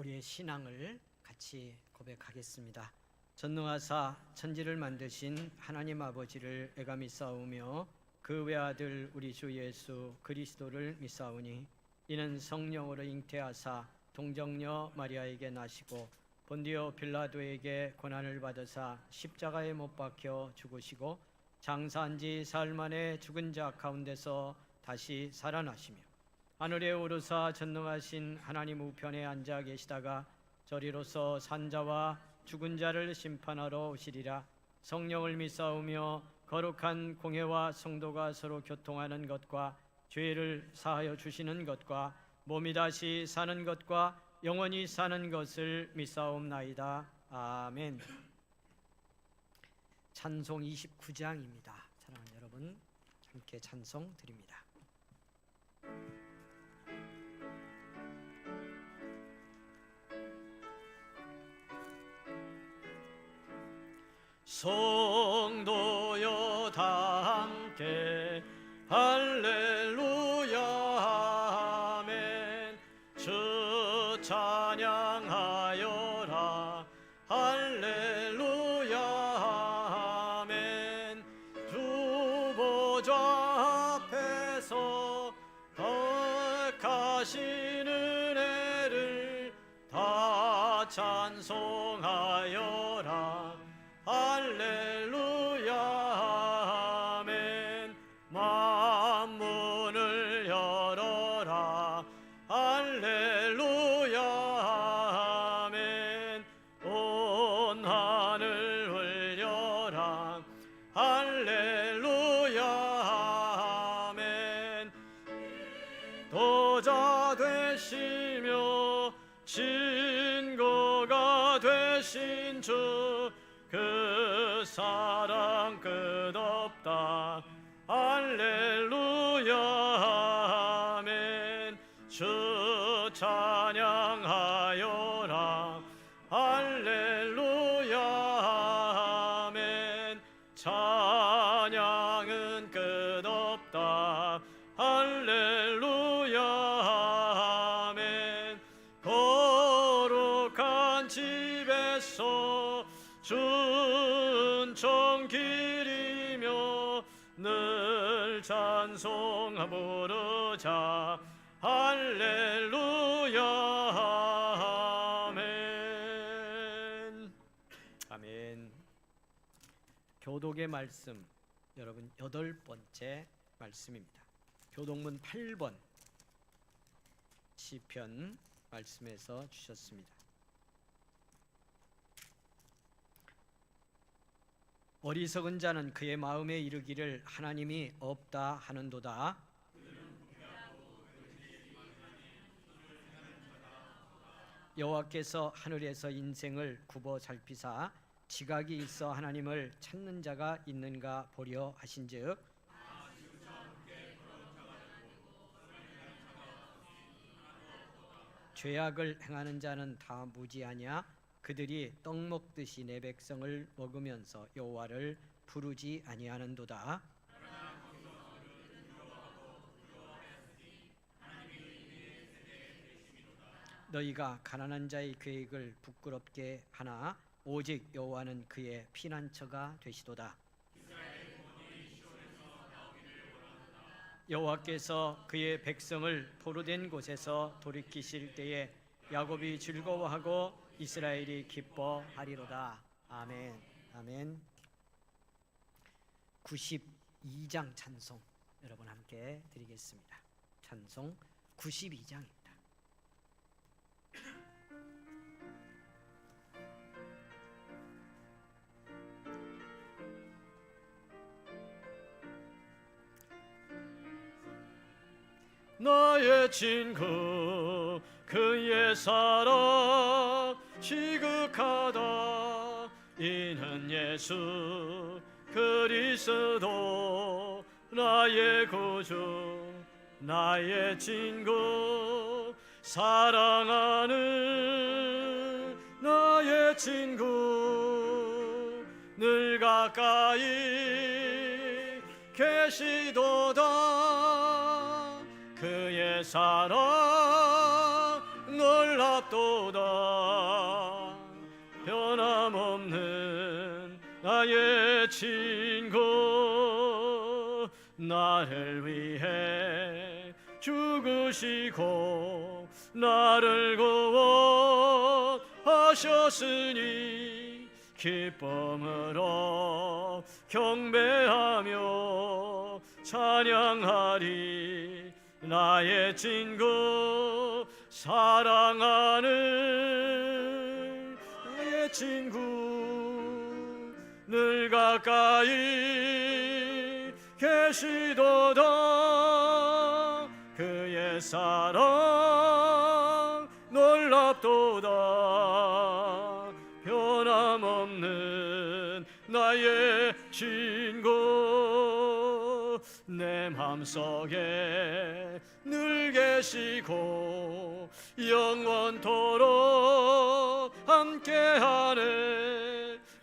우리의 신앙을 같이 고백하겠습니다. 전능하사 천지를 만드신 하나님 아버지를 애가 믿사오며 그 외아들 우리 주 예수 그리스도를 믿사오니 이는 성령으로 잉태하사 동정녀 마리아에게 나시고 본디오 빌라도에게 고난을 받으사 십자가에 못 박혀 죽으시고 장사한 지 사흘 만에 죽은 자 가운데서 다시 살아나시며 하늘에 오르사 전능하신 하나님 우편에 앉아 계시다가 저리로서 산자와 죽은 자를 심판하러 오시리라. 성령을 믿사오며 거룩한 공회와 성도가 서로 교통하는 것과 죄를 사하여 주시는 것과 몸이 다시 사는 것과 영원히 사는 것을 믿사옵나이다. 아멘. 찬송 29장입니다. 사랑하는 여러분, 함께 찬송 드립니다. 성도여 다 함께 할렐루야 아멘. 주 찬양하여라 할렐루야 아멘. 주 보좌 앞에서 덕하신 은혜를 다 찬송하여라 할렐루야 아멘. 만문을 열어라 할렐루야 아멘. 온 하늘 울려라 할렐루야 아멘. 도자 되시며 증거가 되신 주 그 사랑 끝없다 할렐루야 아멘. 주 찬양하여라 할렐루야 아멘. 찬양은 끝없다 할렐루야 아멘. 거룩한 집에서 순종 기리며 늘 찬송 부르자 할렐루야 아멘. 아멘. 교독의 말씀, 여러분 8번째 말씀입니다. 교독문 8번 시편 말씀에서 주셨습니다. 어리석은 자는 그의 마음에 이르기를 하나님이 없다 하는도다. 여호와께서 하늘에서 인생을 굽어 살피사 지각이 있어 하나님을 찾는 자가 있는가 보려 하신즉 죄악을 행하는 자는 다 무지하냐. 그들이 떡 먹듯이 내 백성을 먹으면서 여호와를 부르지 아니하는도다. 너희가 가난한 자의 계획을 부끄럽게 하나 오직 여호와는 그의 피난처가 되시도다. 여호와께서 그의 백성을 포로된 곳에서 돌이키실 때에 야곱이 즐거워하고 이스라엘이 기뻐하리로다. 아멘. 아멘. 92장 찬송 여러분 함께 드리겠습니다. 찬송 92장입니다. 나의 친구 그의 사랑 시극하다. 이는 예수 그리스도 나의 구주 나의 친구 사랑하는 나의 친구 늘 가까이 계시도다. 그의 사랑 놀랍도다. 나를 위해 죽으시고 나를 구원하셨으니 기쁨으로 경배하며 찬양하리. 나의 친구 사랑하는 나의 친구 늘 가까이 계시도다. 그의 사랑 놀랍도다. 변함없는 나의 친구 내 맘속에 늘 계시고 영원토록 함께하네.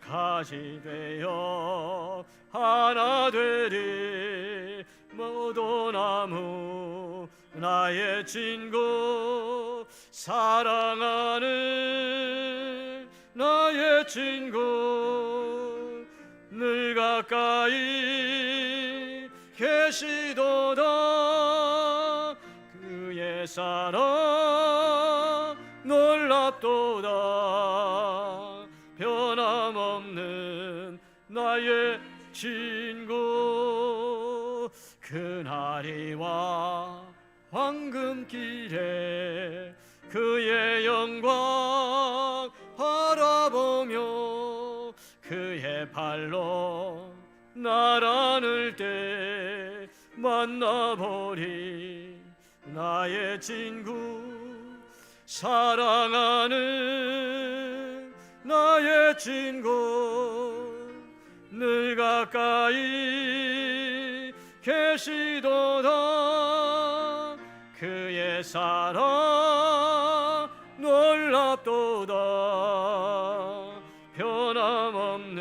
가지 되어 하나 되리. 모두 나무 나의 친구 사랑하는 나의 친구 늘 가까이 계시도다. 그의 사랑 놀랍도다. 변함없는 나의 친구. 그날이와 황금길에 그의 영광 바라보며 그의 발로 날 안을 때 만나보리. 나의 친구 사랑하는 나의 친구 늘 가까이 계시도다. 그의 사랑 놀랍도다. 변함없는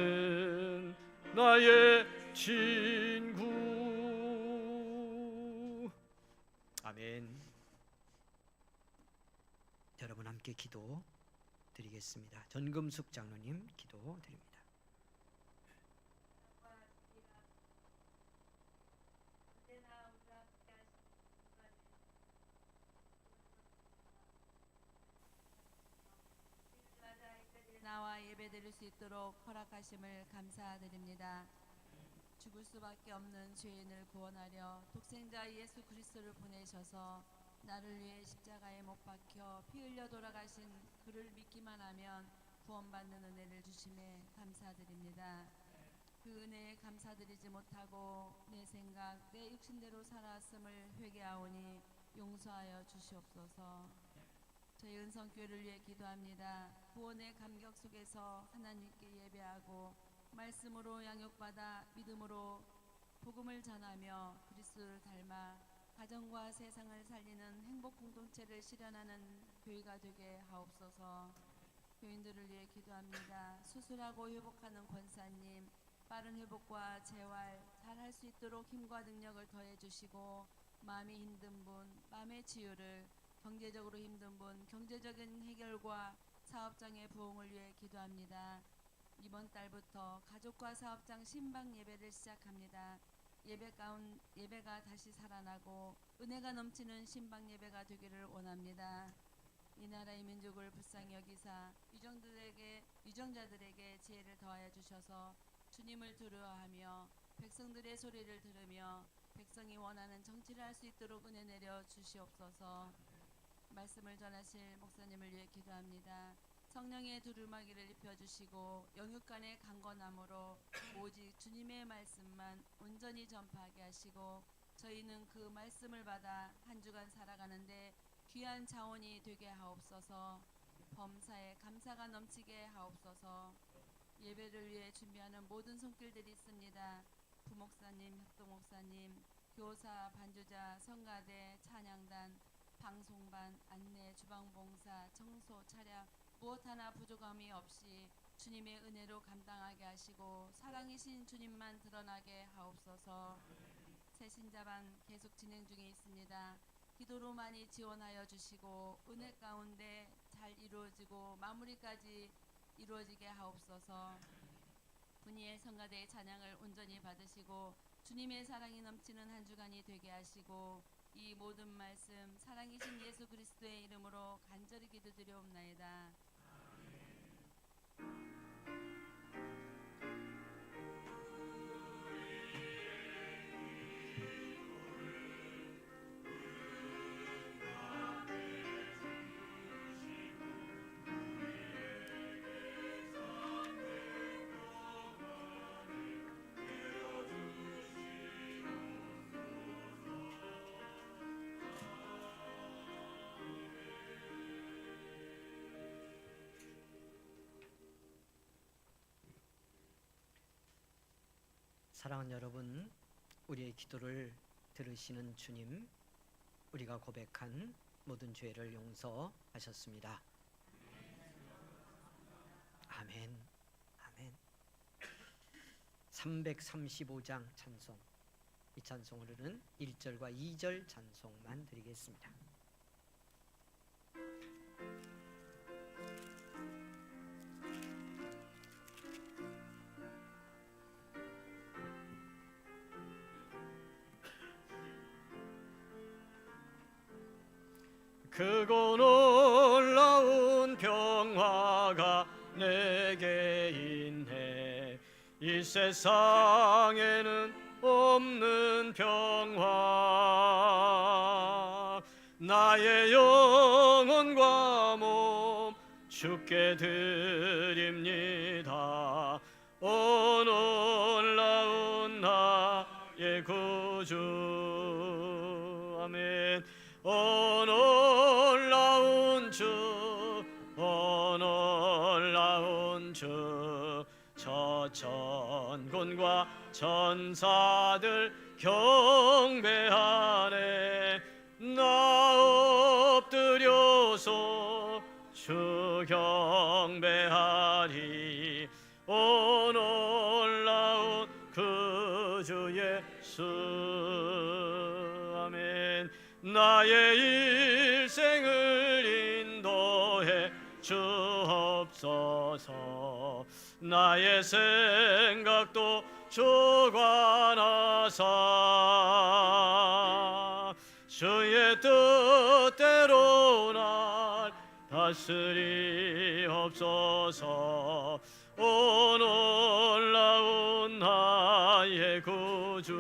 나의 친구. 아멘. 여러분 함께 기도 드리겠습니다. 전금숙 장로님 기도 드립니다. 나와 예배드릴 수 있도록 허락하심을 감사드립니다. 죽을 수밖에 없는 죄인을 구원하려 독생자 예수 그리스도를 보내셔서 나를 위해 십자가에 못 박혀 피 흘려 돌아가신 그를 믿기만 하면 구원받는 은혜를 주심에 감사드립니다. 그 은혜에 감사드리지 못하고 내 생각, 내 육신대로 살아왔음을 회개하오니 용서하여 주시옵소서. 저희 은성교회를 위해 기도합니다. 구원의 감격 속에서 하나님께 예배하고 말씀으로 양육받아 믿음으로 복음을 전하며 그리스도를 닮아 가정과 세상을 살리는 행복 공동체를 실현하는 교회가 되게 하옵소서. 교인들을 위해 기도합니다. 수술하고 회복하는 권사님, 빠른 회복과 재활 잘할 수 있도록 힘과 능력을 더해 주시고 마음이 힘든 분, 마음의 치유를, 경제적으로 힘든 분, 경제적인 해결과 사업장의 부흥을 위해 기도합니다. 이번 달부터 가족과 사업장 신방 예배를 시작합니다. 예배가 다시 살아나고 은혜가 넘치는 신방 예배가 되기를 원합니다. 이 나라의 민족을 불쌍히 여기사 유정자들에게 지혜를 더하여 주셔서 주님을 두려워하며 백성들의 소리를 들으며 백성이 원하는 정치를 할 수 있도록 은혜 내려 주시옵소서. 말씀을 전하실 목사님을 위해 기도합니다. 성령의 두루마기를 입혀주시고 영육간의 강건함으로 오직 주님의 말씀만 온전히 전파하게 하시고 저희는 그 말씀을 받아 한 주간 살아가는데 귀한 자원이 되게 하옵소서. 범사에 감사가 넘치게 하옵소서. 예배를 위해 준비하는 모든 손길들이 있습니다. 부목사님, 협동목사님, 교사, 반주자, 성가대, 찬양단, 방송반, 안내, 주방봉사, 청소, 차량 무엇 하나 부족함이 없이 주님의 은혜로 감당하게 하시고 사랑이신 주님만 드러나게 하옵소서. 새신자반 계속 진행 중에 있습니다. 기도로 많이 지원하여 주시고 은혜 가운데 잘 이루어지고 마무리까지 이루어지게 하옵소서. 분이의 성가대의 찬양을 온전히 받으시고 주님의 사랑이 넘치는 한 주간이 되게 하시고 이 모든 말씀 사랑이신 예수 그리스도의 이름으로 간절히 기도드려옵나이다. 사랑하는 여러분, 우리의 기도를 들으시는 주님, 우리가 고백한 모든 죄를 용서하셨습니다. 아멘. 아멘. 335장 찬송, 이 찬송으로는 1절과 2절 찬송만 드리겠습니다. 크고 놀라운 평화가 내게 있네. 이 세상에는 없는 평화. 나의 영혼과 몸 주께 드립니다. 오 놀라운 나의 구주. 아멘. 오 놀라운 주, 오 놀라운 주, 저 천군과 천사들 경배하네. 나 엎드려서 주 경배하리. 오 놀라운 그 주 예수. 아멘. 나의 일생을 인도해 주옵소서. 나의 생각도 주관하사 주의 뜻대로 날 다스리옵소서. 오 놀라운 나의 구주.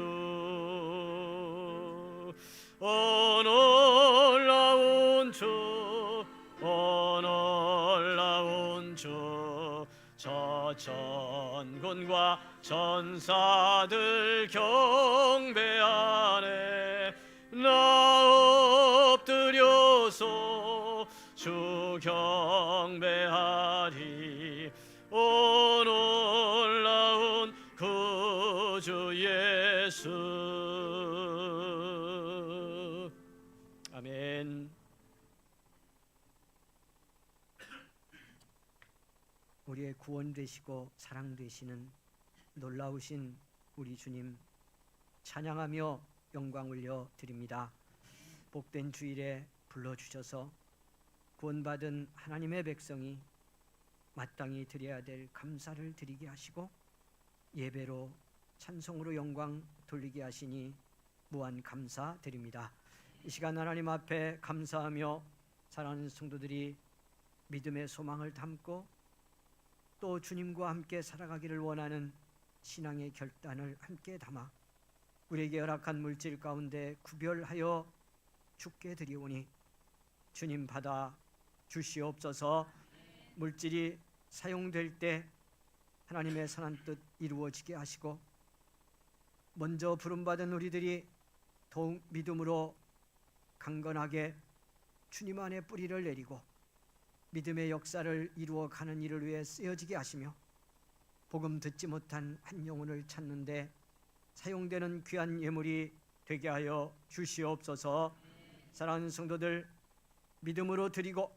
오 놀라운 주, 오 놀라운 주, 저 천군과 천사들 경배하네. 나 엎드려서 주 경배하리. 오 놀라운 그 주 예수. 아멘. 우리의 구원 되시고 사랑 되시는 놀라우신 우리 주님 찬양하며 영광 올려 드립니다. 복된 주일에 불러주셔서 구원받은 하나님의 백성이 마땅히 드려야 될 감사를 드리게 하시고 예배로 찬송으로 영광 돌리게 하시니 무한 감사드립니다. 이 시간 하나님 앞에 감사하며 사랑하는 성도들이 믿음의 소망을 담고 또 주님과 함께 살아가기를 원하는 신앙의 결단을 함께 담아 우리에게 허락한 물질 가운데 구별하여 주께 드리오니 주님 받아 주시옵소서. 물질이 사용될 때 하나님의 선한 뜻 이루어지게 하시고 먼저 부름받은 우리들이 더욱 믿음으로 강건하게 주님 안에 뿌리를 내리고 믿음의 역사를 이루어가는 일을 위해 쓰여지게 하시며 복음 듣지 못한 한 영혼을 찾는데 사용되는 귀한 예물이 되게 하여 주시옵소서. 사랑하는 성도들, 믿음으로 드리고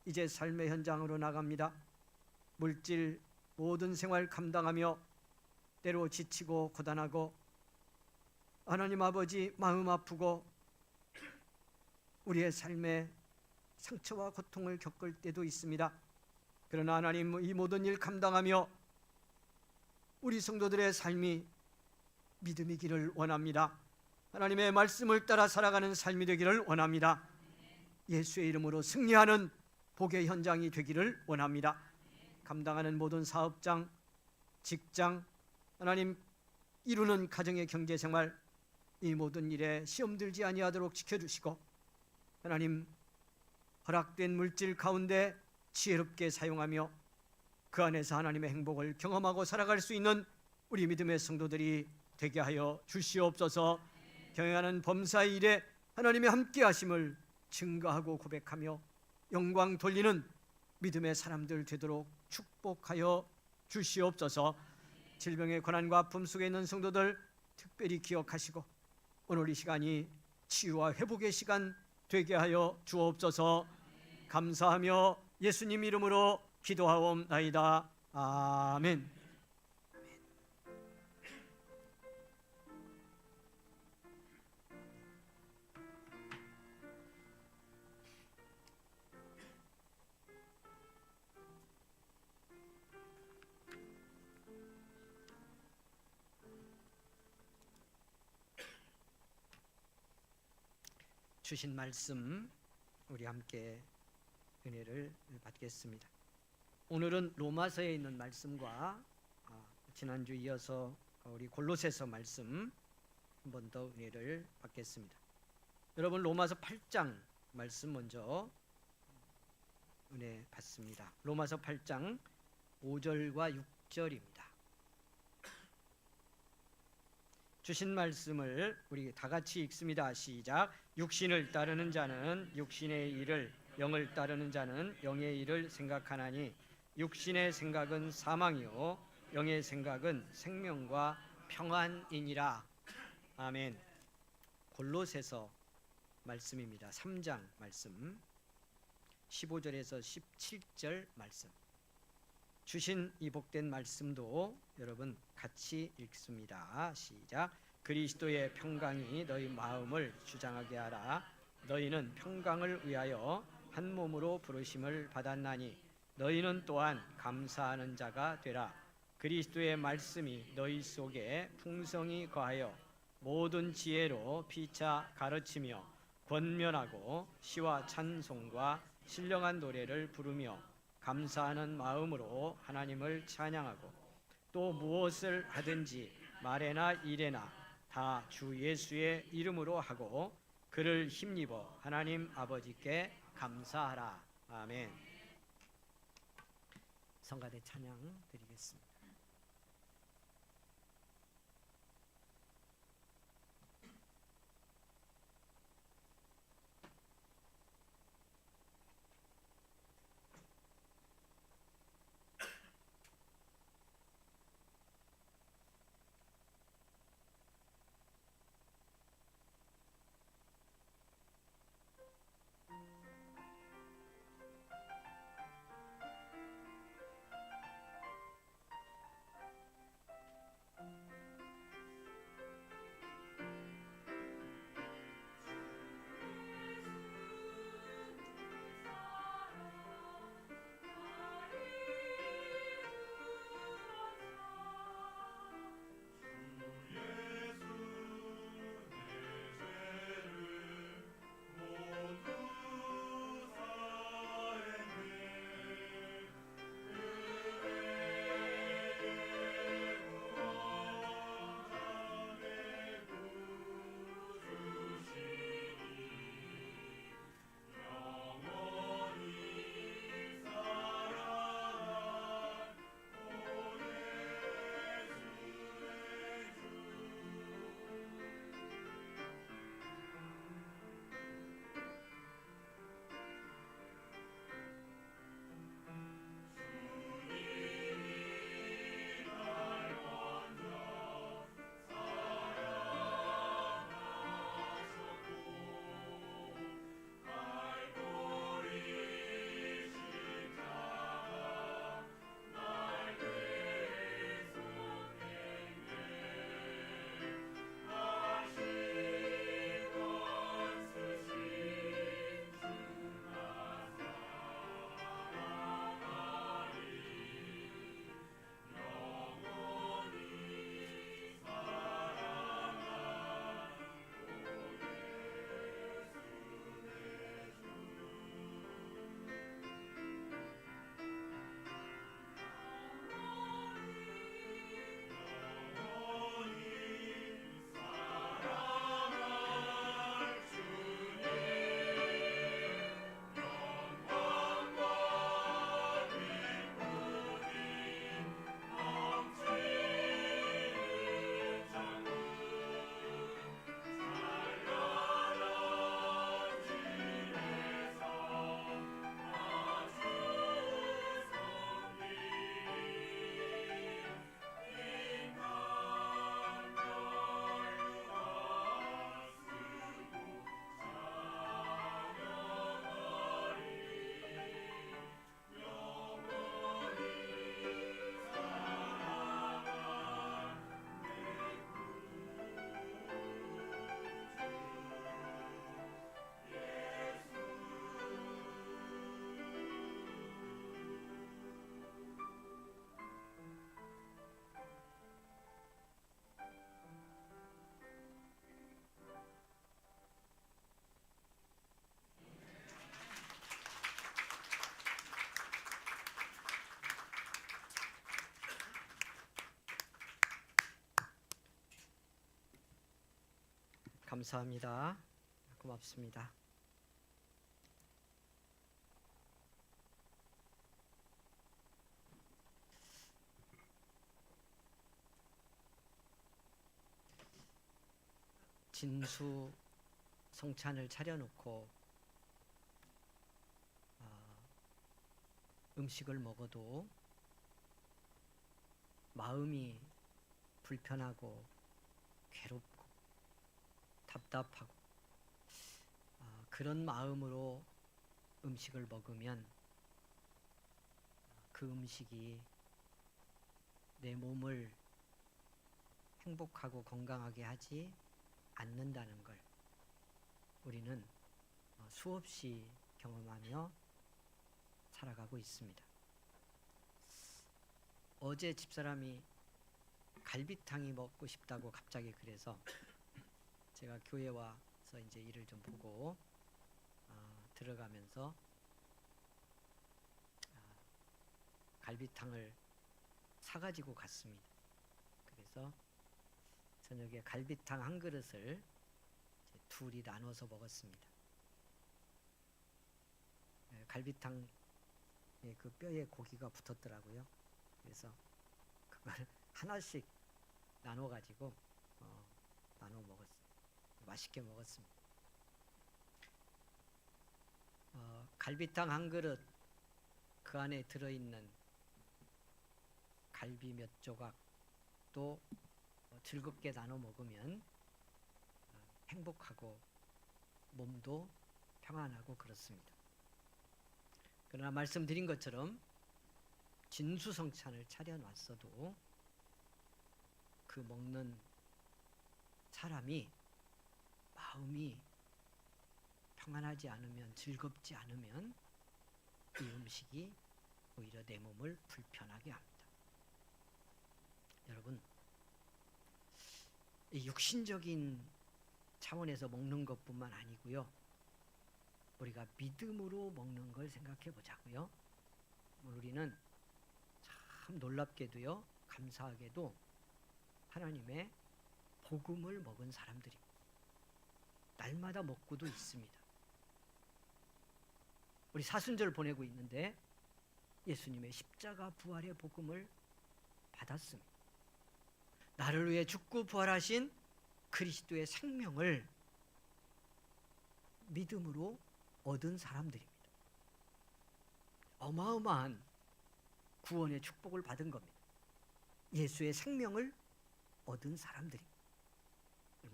이제 삶의 현장으로 나갑니다. 물질 모든 생활 감당하며 때로 지치고 고단하고 하나님 아버지 마음 아프고 우리의 삶에 상처와 고통을 겪을 때도 있습니다. 그러나 하나님 이 모든 일 감당하며 우리 성도들의 삶이 믿음이기를 원합니다. 하나님의 말씀을 따라 살아가는 삶이 되기를 원합니다. 예수의 이름으로 승리하는 복의 현장이 되기를 원합니다. 감당하는 모든 사업장, 직장, 하나님 이루는 가정의 경제생활, 이 모든 일에 시험 들지 아니하도록 지켜주시고, 하나님 허락된 물질 가운데 지혜롭게 사용하며 그 안에서 하나님의 행복을 경험하고 살아갈 수 있는 우리 믿음의 성도들이 되게 하여 주시옵소서. 경영하는 범사의 일에 하나님의 함께 하심을 증거하고 고백하며 영광 돌리는 믿음의 사람들 되도록 축복하여 주시옵소서. 질병의 고난과 아픔 속에 있는 성도들 특별히 기억하시고 오늘 이 시간이 치유와 회복의 시간 되게 하여 주옵소서. 감사하며 예수님 이름으로 기도하옵나이다. 아멘. 주신 말씀 우리 함께 은혜를 받겠습니다. 오늘은 로마서에 있는 말씀과 지난주 이어서 우리 골로새서 말씀 한 번 더 은혜를 받겠습니다. 여러분, 로마서 8장 말씀 먼저 은혜 받습니다. 로마서 8장 5절과 6절입니다. 주신 말씀을 우리 다 같이 읽습니다. 시작. 육신을 따르는 자는 육신의 일을, 영을 따르는 자는 영의 일을 생각하나니 육신의 생각은 사망이요 영의 생각은 생명과 평안이니라. 아멘. 골로새서 말씀입니다. 3장 말씀 15절에서 17절 말씀. 주신 이 복된 말씀도 여러분 같이 읽습니다. 시작. 그리스도의 평강이 너희 마음을 주장하게 하라. 너희는 평강을 위하여 한 몸으로 부르심을 받았나니 너희는 또한 감사하는 자가 되라. 그리스도의 말씀이 너희 속에 풍성히 거하여 모든 지혜로 피차 가르치며 권면하고 시와 찬송과 신령한 노래를 부르며 감사하는 마음으로 하나님을 찬양하고 또 무엇을 하든지 말에나 일에나 다 주 예수의 이름으로 하고 그를 힘입어 하나님 아버지께 감사하라. 아멘. 성가대 찬양 드리겠습니다. 감사합니다. 고맙습니다. 진수 성찬을 차려놓고 음식을 먹어도 마음이 불편하고 괴롭고 답답하고 그런 마음으로 음식을 먹으면 그 음식이 내 몸을 행복하고 건강하게 하지 않는다는 걸 우리는 수없이 경험하며 살아가고 있습니다. 어제 집사람이 갈비탕이 먹고 싶다고 갑자기 그래서 제가 교회 와서 이제 일을 좀 보고 들어가면서 갈비탕을 사가지고 갔습니다. 그래서 저녁에 갈비탕 한 그릇을 둘이 나눠서 먹었습니다. 갈비탕에 그 뼈에 고기가 붙었더라고요. 그래서 그걸 하나씩 나눠가지고 나눠 먹었어요. 맛있게 먹었습니다. 갈비탕 한 그릇 그 안에 들어있는 갈비 몇 조각도 즐겁게 나눠 먹으면 행복하고 몸도 평안하고 그렇습니다. 그러나 말씀드린 것처럼 진수성찬을 차려놨어도 그 먹는 사람이 마음이 평안하지 않으면, 즐겁지 않으면 이 음식이 오히려 내 몸을 불편하게 합니다. 여러분, 이 육신적인 차원에서 먹는 것뿐만 아니고요, 우리가 믿음으로 먹는 걸 생각해 보자고요. 우리는 참 놀랍게도요, 감사하게도 하나님의 복음을 먹은 사람들입니다. 날마다 먹고도 있습니다. 우리 사순절 보내고 있는데 예수님의 십자가 부활의 복음을 받았습니다. 나를 위해 죽고 부활하신 그리스도의 생명을 믿음으로 얻은 사람들입니다. 어마어마한 구원의 축복을 받은 겁니다. 예수의 생명을 얻은 사람들입니다.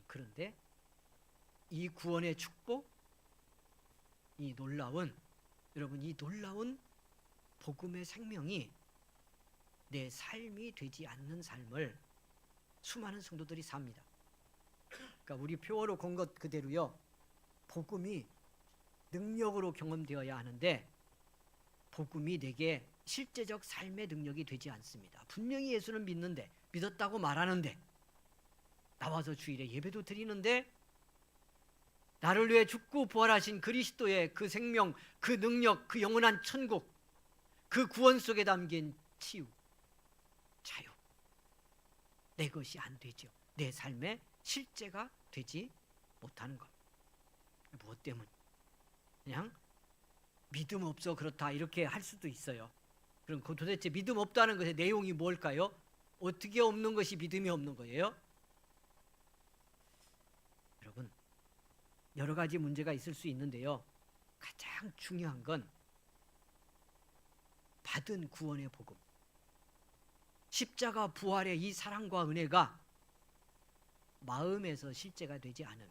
그런데 이 구원의 축복, 이 놀라운 복음의 생명이 내 삶이 되지 않는 삶을 수많은 성도들이 삽니다. 그러니까 우리 표어로 건 것 그대로요, 복음이 능력으로 경험되어야 하는데 복음이 내게 실제적 삶의 능력이 되지 않습니다. 분명히 예수는 믿었다고 말하는데, 나와서 주일에 예배도 드리는데, 나를 위해 죽고 부활하신 그리스도의 그 생명, 그 능력, 그 영원한 천국, 그 구원 속에 담긴 치유, 자유, 내 것이 안 되죠. 내 삶의 실제가 되지 못하는 것. 무엇 때문? 그냥 믿음 없어 그렇다 이렇게 할 수도 있어요. 그럼 그 도대체 믿음 없다는 것의 내용이 뭘까요? 어떻게 없는 것이 믿음이 없는 거예요? 여러분, 여러 가지 문제가 있을 수 있는데요, 가장 중요한 건 받은 구원의 복음, 십자가 부활의 이 사랑과 은혜가 마음에서 실제가 되지 않으면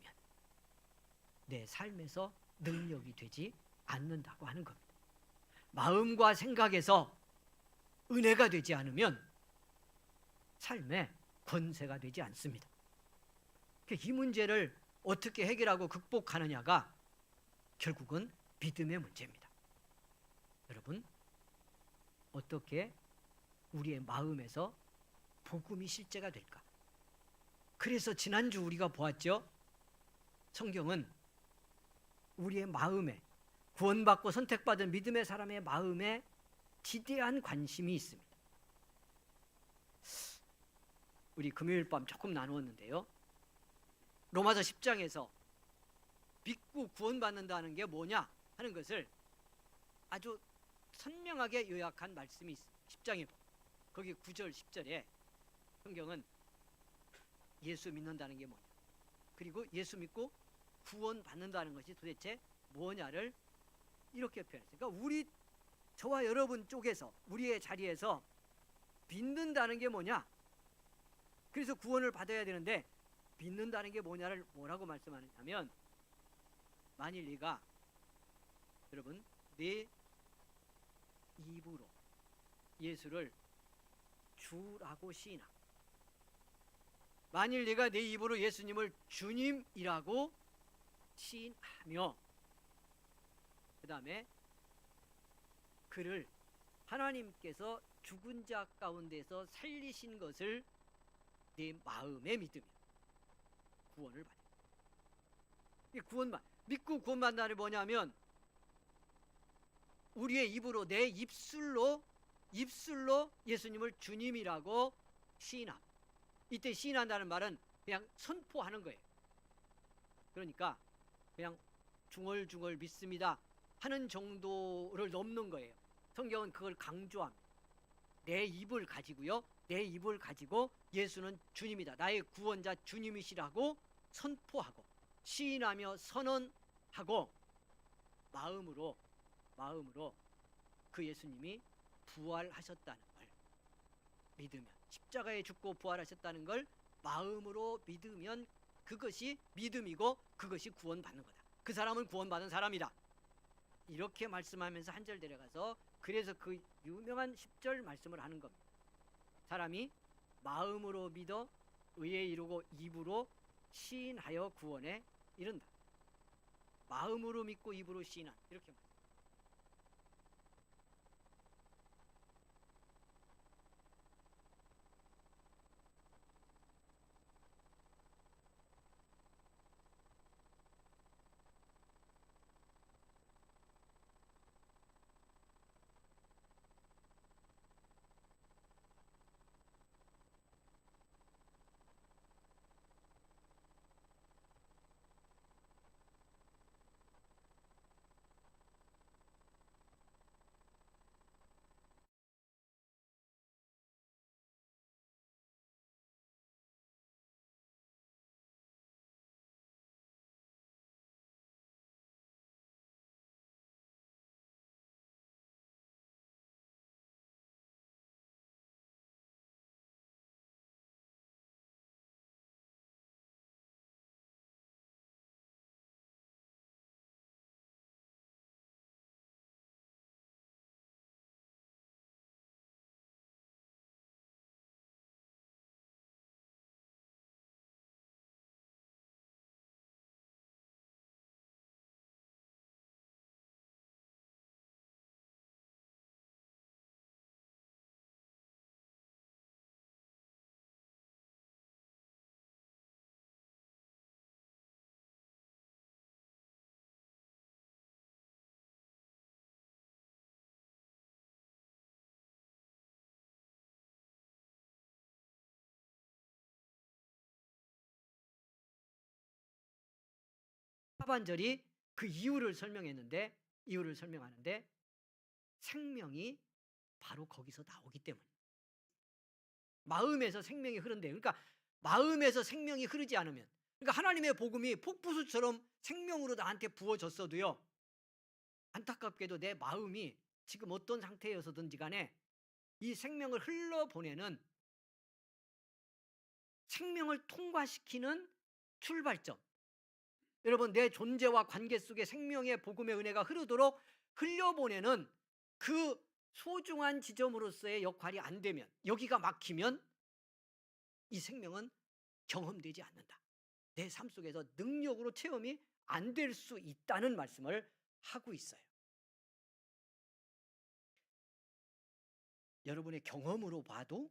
내 삶에서 능력이 되지 않는다고 하는 겁니다. 마음과 생각에서 은혜가 되지 않으면 삶에 권세가 되지 않습니다. 이 문제를 어떻게 해결하고 극복하느냐가 결국은 믿음의 문제입니다. 여러분, 어떻게 우리의 마음에서 복음이 실제가 될까? 그래서 지난주 우리가 보았죠? 성경은 우리의 마음에, 구원받고 선택받은 믿음의 사람의 마음에 지대한 관심이 있습니다. 우리 금요일 밤 조금 나누었는데요, 로마서 10장에서 믿고 구원받는다는 게 뭐냐 하는 것을 아주 선명하게 요약한 말씀이 있습니다. 10장에 거기 9절 10절에 성경은 예수 믿는다는 게 뭐냐, 그리고 예수 믿고 구원받는다는 것이 도대체 뭐냐를 이렇게 표현했어요. 그러니까 저와 여러분 쪽에서, 우리의 자리에서 믿는다는 게 뭐냐, 그래서 구원을 받아야 되는데 믿는다는 게 뭐냐를 뭐라고 말씀하느냐면, 만일 네가 여러분 내 입으로 예수를 주라고 시인하, 만일 네가 내 입으로 예수님을 주님이라고 시인하며 그 다음에 그를 하나님께서 죽은 자 가운데서 살리신 것을 내 마음에 믿으면 구원을 받아. 이 믿고 구원받는다는 뭐냐면, 우리의 입으로, 내 입술로 예수님을 주님이라고 시인함. 이때 시인한다는 말은 그냥 선포하는 거예요. 그러니까 그냥 중얼중얼 믿습니다 하는 정도를 넘는 거예요. 성경은 그걸 강조합니다. 내 입을 가지고요, 내 입을 가지고 예수는 주님이다, 나의 구원자 주님이시라고 선포하고 시인하며 선언하고 마음으로 그 예수님이 부활하셨다는 걸 믿으면, 십자가에 죽고 부활하셨다는 걸 마음으로 믿으면 그것이 믿음이고 그것이 구원받는 거다. 그 사람은 구원받은 사람이다. 이렇게 말씀하면서 한 절 내려가서 그래서 그 유명한 10절 말씀을 하는 겁니다. 사람이 마음으로 믿어 의에 이르고 입으로 시인하여 구원에 이른다. 마음으로 믿고 입으로 시인한, 이렇게 말합니다. 하반절이 그 이유를 설명하는데 생명이 바로 거기서 나오기 때문에, 마음에서 생명이 흐른대. 그러니까 마음에서 생명이 흐르지 않으면, 그러니까 하나님의 복음이 폭포수처럼 생명으로 나한테 부어졌어도요, 안타깝게도 내 마음이 지금 어떤 상태여서든지 간에 이 생명을 흘러보내는, 생명을 통과시키는 출발점, 여러분 내 존재와 관계 속에 생명의 복음의 은혜가 흐르도록 흘려보내는 그 소중한 지점으로서의 역할이 안 되면, 여기가 막히면 이 생명은 경험되지 않는다. 내 삶 속에서 능력으로 체험이 안 될 수 있다는 말씀을 하고 있어요. 여러분의 경험으로 봐도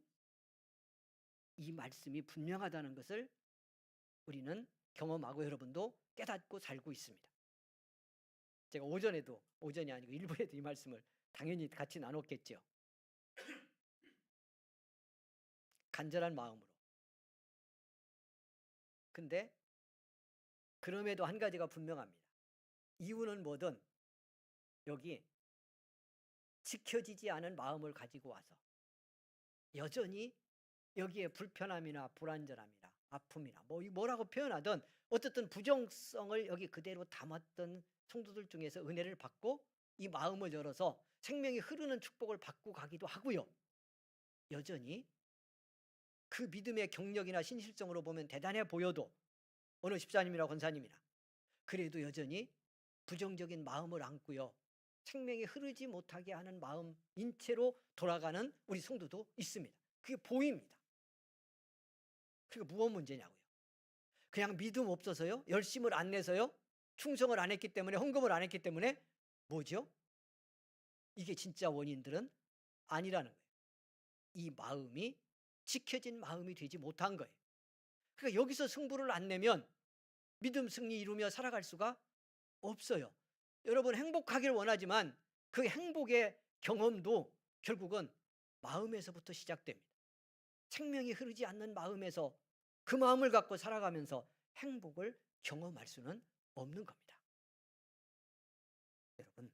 이 말씀이 분명하다는 것을 우리는 경험하고 여러분도 깨닫고 살고 있습니다. 제가 오전이 아니고 일부에도 이 말씀을 당연히 같이 나눴겠죠. 간절한 마음으로. 근데 그럼에도 한 가지가 분명합니다. 이유는 뭐든 여기 지켜지지 않은 마음을 가지고 와서 여전히 여기에 불편함이나 불안전함이나 아픔이나 뭐라고 표현하든 어쨌든 부정성을 여기 그대로 담았던 성도들 중에서 은혜를 받고 이 마음을 열어서 생명이 흐르는 축복을 받고 가기도 하고요. 여전히 그 믿음의 경력이나 신실성으로 보면 대단해 보여도 어느 집사님이나 권사님이나 그래도 여전히 부정적인 마음을 안고요. 생명이 흐르지 못하게 하는 마음인 채로 돌아가는 우리 성도도 있습니다. 그게 보입니다. 그러니까 무엇 문제냐고요. 그냥 믿음 없어서요? 열심을 안 내서요? 충성을 안 했기 때문에, 헌금을 안 했기 때문에 뭐죠? 이게 진짜 원인들은 아니라는 거예요. 이 마음이 지켜진 마음이 되지 못한 거예요. 그러니까 여기서 승부를 안 내면 믿음 승리 이루며 살아갈 수가 없어요. 여러분 행복하길 원하지만 그 행복의 경험도 결국은 마음에서부터 시작됩니다. 생명이 흐르지 않는 마음에서 그 마음을 갖고 살아가면서 행복을 경험할 수는 없는 겁니다. 여러분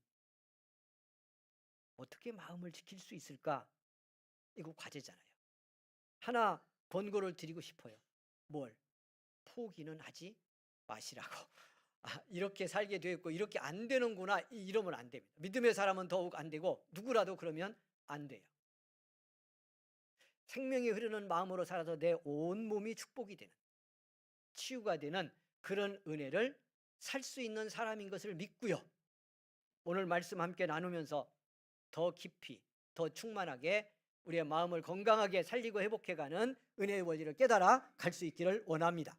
어떻게 마음을 지킬 수 있을까? 이거 과제잖아요. 하나 권고를 드리고 싶어요. 뭘? 포기는 하지 마시라고. 이렇게 살게 되었고 이렇게 안 되는구나 이러면 안 됩니다. 믿음의 사람은 더욱 안 되고 누구라도 그러면 안 돼요. 생명이 흐르는 마음으로 살아서 내 온몸이 축복이 되는 치유가 되는 그런 은혜를 살 수 있는 사람인 것을 믿고요. 오늘 말씀 함께 나누면서 더 깊이 더 충만하게 우리의 마음을 건강하게 살리고 회복해가는 은혜의 원리를 깨달아 갈 수 있기를 원합니다.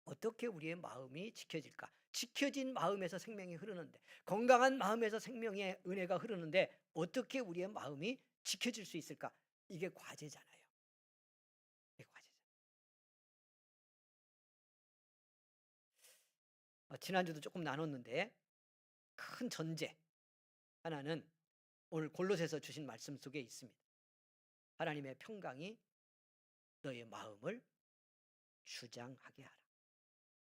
어떻게 우리의 마음이 지켜질까? 지켜진 마음에서 생명이 흐르는데 건강한 마음에서 생명의 은혜가 흐르는데 어떻게 우리의 마음이 지켜질 수 있을까? 이게 과제잖아요. 이게 과제잖아요. 지난주도 조금 나눴는데 큰 전제 하나는 오늘 골로새서 주신 말씀 속에 있습니다. 하나님의 평강이 너의 마음을 주장하게 하라.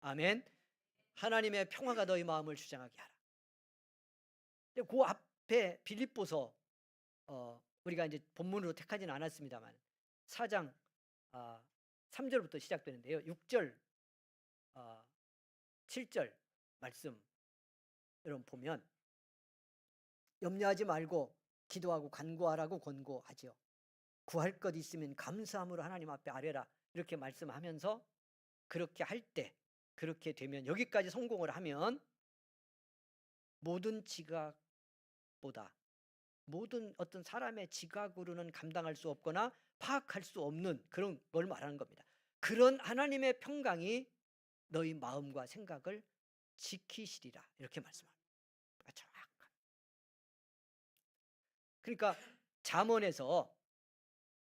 아멘. 하나님의 평화가 너희 마음을 주장하게 하라. 그 앞에 빌립보서 우리가 이제 본문으로 택하지는 않았습니다만 4장 3절부터 시작되는데요. 6절 7절 말씀 여러분 보면 염려하지 말고 기도하고 간구하라고 권고하죠. 구할 것 있으면 감사함으로 하나님 앞에 아뢰라 이렇게 말씀하면서 그렇게 할 때 그렇게 되면 여기까지 성공을 하면 모든 지각보다 모든 어떤 사람의 지각으로는 감당할 수 없거나 파악할 수 없는 그런 걸 말하는 겁니다. 그런 하나님의 평강이 너희 마음과 생각을 지키시리라 이렇게 말씀합니다. 정확한. 그러니까 잠언에서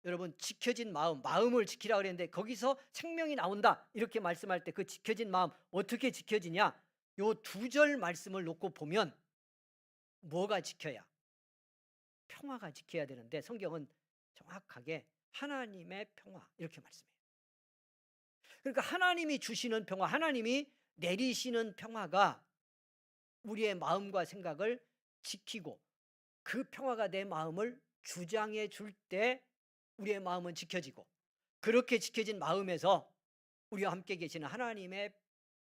여러분 지켜진 마음을 지키라 그랬는데 거기서 생명이 나온다 이렇게 말씀할 때 그 지켜진 마음 어떻게 지켜지냐? 요 2절 말씀을 놓고 보면 뭐가 지켜야? 평화가 지켜야 되는데 성경은 정확하게 하나님의 평화 이렇게 말씀해요. 그러니까 하나님이 주시는 평화, 하나님이 내리시는 평화가 우리의 마음과 생각을 지키고 그 평화가 내 마음을 주장해 줄 때 우리의 마음은 지켜지고 그렇게 지켜진 마음에서 우리와 함께 계시는 하나님의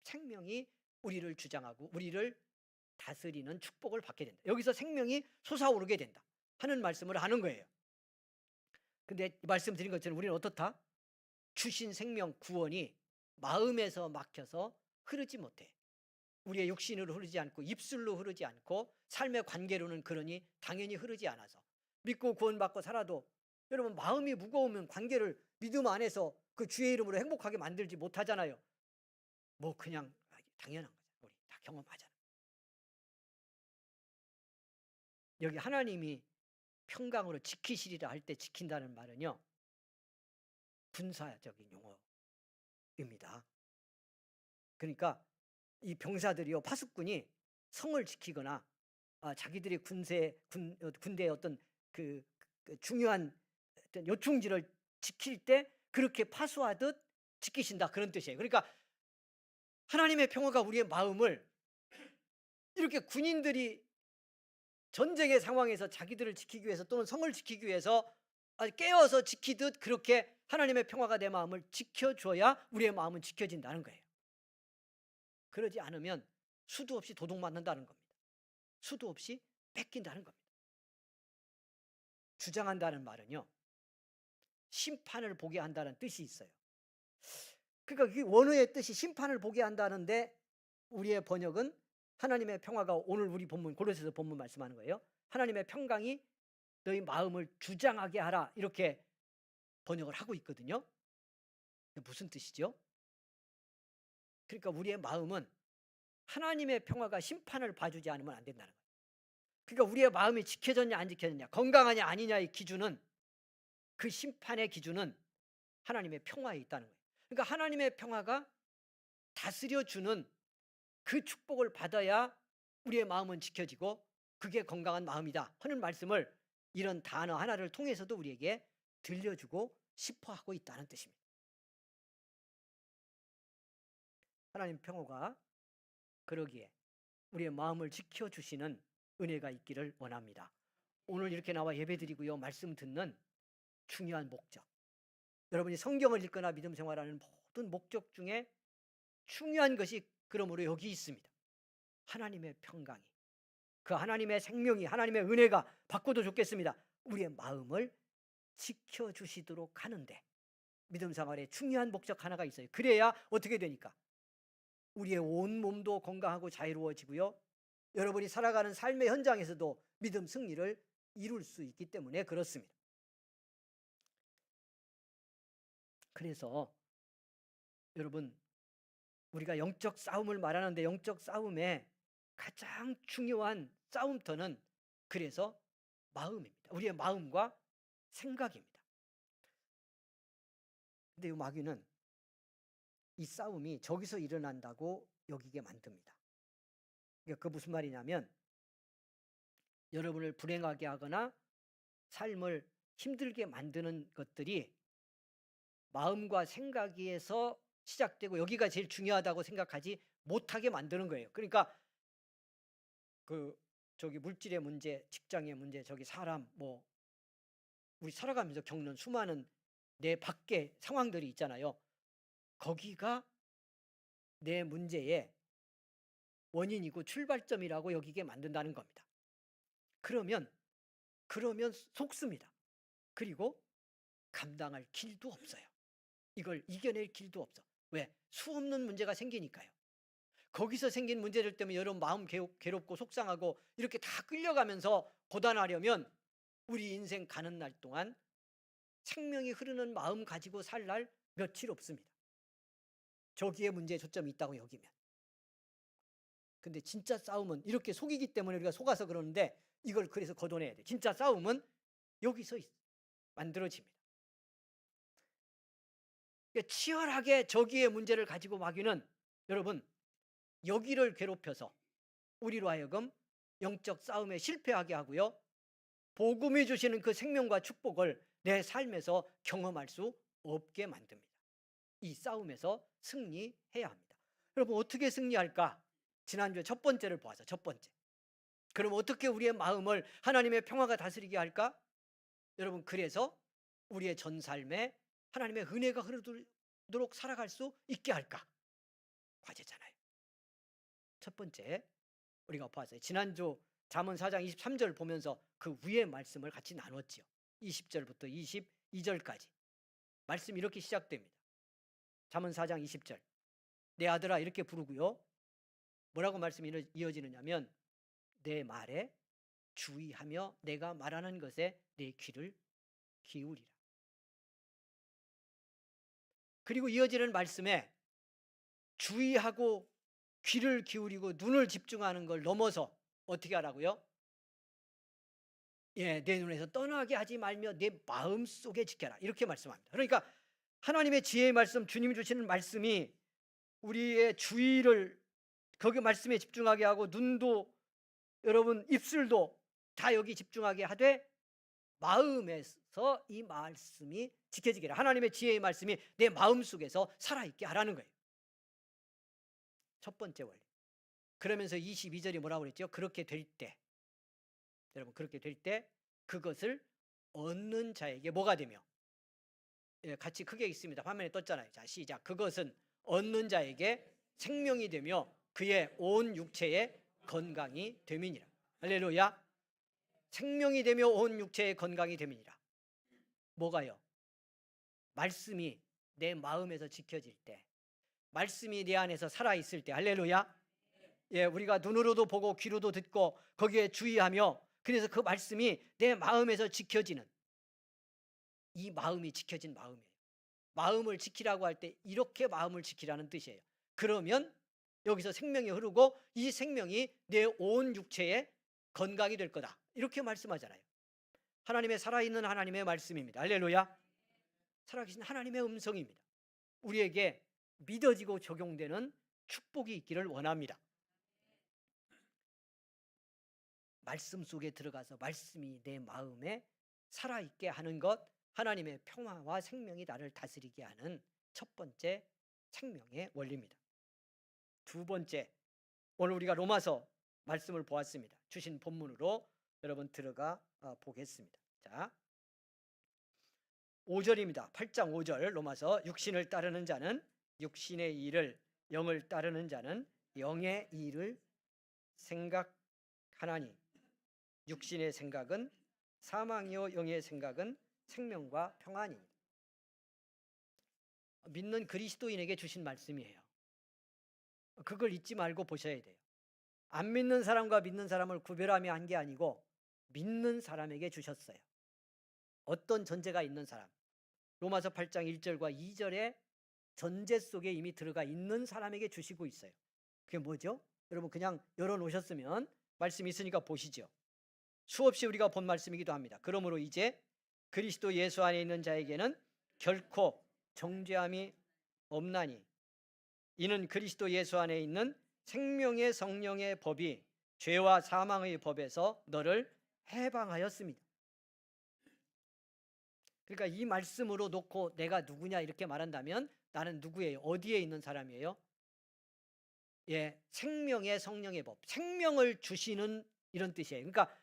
생명이 우리를 주장하고 우리를 다스리는 축복을 받게 된다. 여기서 생명이 솟아오르게 된다 하는 말씀을 하는 거예요. 근데 말씀드린 것처럼 우리는 어떻다? 주신 생명 구원이 마음에서 막혀서 흐르지 못해. 우리의 육신으로 흐르지 않고 입술로 흐르지 않고 삶의 관계로는 그러니 당연히 흐르지 않아서 믿고 구원받고 살아도 여러분 마음이 무거우면 관계를 믿음 안에서 그 주의 이름으로 행복하게 만들지 못하잖아요. 뭐 그냥 당연한 거죠. 우리 다 경험하잖아. 여기 하나님이 평강으로 지키시리라 할 때 지킨다는 말은요. 군사적인 용어입니다. 그러니까 이 병사들이요 파수꾼이 성을 지키거나 자기들의 군대의 어떤 그 중요한 어떤 요충지를 지킬 때 그렇게 파수하듯 지키신다 그런 뜻이에요. 그러니까 하나님의 평화가 우리의 마음을 이렇게 군인들이 전쟁의 상황에서 자기들을 지키기 위해서 또는 성을 지키기 위해서 아주 깨어서 지키듯 그렇게 하나님의 평화가 내 마음을 지켜줘야 우리의 마음은 지켜진다는 거예요. 그러지 않으면 수도 없이 도둑맞는다는 겁니다. 수도 없이 뺏긴다는 겁니다. 주장한다는 말은요, 심판을 보게 한다는 뜻이 있어요. 그러니까 이 원어의 뜻이 심판을 보게 한다는데 우리의 번역은 하나님의 평화가, 오늘 우리 본문 고린도서 본문 말씀하는 거예요. 하나님의 평강이 너희 마음을 주장하게 하라, 이렇게 번역을 하고 있거든요. 무슨 뜻이죠? 그러니까 우리의 마음은 하나님의 평화가 심판을 봐주지 않으면 안 된다는 거예요. 그러니까 우리의 마음이 지켜졌냐 안 지켜졌냐, 건강하냐 아니냐의 기준은, 그 심판의 기준은 하나님의 평화에 있다는 거예요. 그러니까 하나님의 평화가 다스려주는 그 축복을 받아야 우리의 마음은 지켜지고 그게 건강한 마음이다 하는 말씀을 이런 단어 하나를 통해서도 우리에게 들려주고 싶어 하고 있다는 뜻입니다. 하나님 평화가 그러기에 우리의 마음을 지켜주시는 은혜가 있기를 원합니다. 오늘 이렇게 나와 예배드리고요, 말씀 듣는 중요한 목적, 여러분이 성경을 읽거나 믿음 생활하는 모든 목적 중에 중요한 것이 그러므로 여기 있습니다. 하나님의 평강이, 그 하나님의 생명이, 하나님의 은혜가 바꿔도 좋겠습니다. 우리의 마음을 지켜주시도록 하는데 믿음 생활에 중요한 목적 하나가 있어요. 그래야 어떻게 되니까? 우리의 온 몸도 건강하고 자유로워지고요, 여러분이 살아가는 삶의 현장에서도 믿음 승리를 이룰 수 있기 때문에 그렇습니다. 그래서 여러분, 우리가 영적 싸움을 말하는데 영적 싸움의 가장 중요한 싸움터는 그래서 마음입니다. 우리의 마음과 생각입니다. 근데 이 마귀는 이 싸움이 저기서 일어난다고 여기게 만듭니다. 그러니까 그 무슨 말이냐면, 여러분을 불행하게 하거나 삶을 힘들게 만드는 것들이 마음과 생각에서 시작되고 여기가 제일 중요하다고 생각하지 못하게 만드는 거예요. 그러니까 저기 물질의 문제, 직장의 문제, 저기 사람, 뭐 우리 살아가면서 겪는 수많은 내 밖의 상황들이 있잖아요. 거기가 내 문제의 원인이고 출발점이라고 여기게 만든다는 겁니다. 그러면 속습니다. 그리고 감당할 길도 없어요. 이걸 이겨낼 길도 없어. 왜? 수 없는 문제가 생기니까요. 거기서 생긴 문제들 때문에 여러분 마음 괴롭고 속상하고 이렇게 다 끌려가면서 고단하려면 우리 인생 가는 날 동안 생명이 흐르는 마음 가지고 살 날 며칠 없습니다. 저기에 문제에 초점이 있다고 여기면. 근데 진짜 싸움은 이렇게 속이기 때문에 우리가 속아서 그러는데, 이걸 그래서 걷어내야 돼. 진짜 싸움은 여기서 만들어집니다. 그러니까 치열하게 저기의 문제를 가지고 마귀는 여러분 여기를 괴롭혀서 우리로 하여금 영적 싸움에 실패하게 하고요, 복음이 주시는 그 생명과 축복을 내 삶에서 경험할 수 없게 만듭니다. 이 싸움에서 승리해야 합니다. 여러분 어떻게 승리할까? 지난주에 첫 번째를 보았어요. 첫 번째. 그럼 어떻게 우리의 마음을 하나님의 평화가 다스리게 할까? 여러분 그래서 우리의 전 삶에 하나님의 은혜가 흐르도록 살아갈 수 있게 할까? 과제잖아요. 첫 번째 우리가 보았어요. 지난주 잠언 4장 23절 보면서 그 위의 말씀을 같이 나눴지요. 20절부터 22절까지 말씀이 이렇게 시작됩니다. 잠언 4장 20절, 내 아들아 이렇게 부르고요, 뭐라고 말씀이 이어지느냐면, 내 말에 주의하며 내가 말하는 것에 내 귀를 기울이라. 그리고 이어지는 말씀에 주의하고 귀를 기울이고 눈을 집중하는 걸 넘어서 어떻게 하라고요? 내 눈에서 떠나게 하지 말며 내 마음속에 지켜라, 이렇게 말씀합니다. 그러니까 하나님의 지혜의 말씀, 주님이 주시는 말씀이 우리의 주의를 거기 말씀에 집중하게 하고, 눈도 여러분 입술도 다 여기 집중하게 하되 마음에서 이 말씀이 지켜지게 하라. 하나님의 지혜의 말씀이 내 마음속에서 살아있게 하라는 거예요. 첫 번째 원리. 그러면서 22절이 뭐라고 그랬죠? 그렇게 될 때, 여러분, 그렇게 될 때 그것을 얻는 자에게 뭐가 되며, 예, 같이 크게 읽습니다. 화면에 떴잖아요. 자, 시작. 그것은 얻는 자에게 생명이 되며 그의 온 육체의 건강이 됨이니라. 할렐루야. 생명이 되며 온 육체의 건강이 됨이니라. 뭐가요? 말씀이 내 마음에서 지켜질 때, 말씀이 내 안에서 살아있을 때. 할렐루야. 예, 우리가 눈으로도 보고 귀로도 듣고 거기에 주의하며, 그래서 그 말씀이 내 마음에서 지켜지는, 이 마음이 지켜진 마음이에요. 마음을 지키라고 할 때 이렇게 마음을 지키라는 뜻이에요. 그러면 여기서 생명이 흐르고 이 생명이 내 온 육체의 건강이 될 거다, 이렇게 말씀하잖아요. 하나님의 살아있는 하나님의 말씀입니다. 할렐루야. 살아계신 하나님의 음성입니다. 우리에게 믿어지고 적용되는 축복이 있기를 원합니다. 말씀 속에 들어가서 말씀이 내 마음에 살아있게 하는 것, 하나님의 평화와 생명이 나를 다스리게 하는 첫 번째 생명의 원리입니다. 두 번째, 오늘 우리가 로마서 말씀을 보았습니다. 주신 본문으로 여러분 들어가 보겠습니다. 자, 5절입니다. 8장 5절 로마서. 육신을 따르는 자는 육신의 일을, 영을 따르는 자는 영의 일을 생각하나니 육신의 생각은 사망이요 영의 생각은 생명과 평안입니다. 믿는 그리스도인에게 주신 말씀이에요. 그걸 잊지 말고 보셔야 돼요. 안 믿는 사람과 믿는 사람을 구별하며 한 게 아니고 믿는 사람에게 주셨어요. 어떤 전제가 있는 사람, 로마서 8장 1절과 2절의 전제 속에 이미 들어가 있는 사람에게 주시고 있어요. 그게 뭐죠? 여러분 그냥 열어놓으셨으면 말씀이 있으니까 보시죠. 수없이 우리가 본 말씀이기도 합니다. 그러므로 이제 그리스도 예수 안에 있는 자에게는 결코 정죄함이 없나니 이는 그리스도 예수 안에 있는 생명의 성령의 법이 죄와 사망의 법에서 너를 해방하였습니다. 그러니까 이 말씀으로 놓고 내가 누구냐 이렇게 말한다면 나는 누구예요? 어디에 있는 사람이에요? 예, 생명의 성령의 법, 생명을 주시는 이런 뜻이에요. 그러니까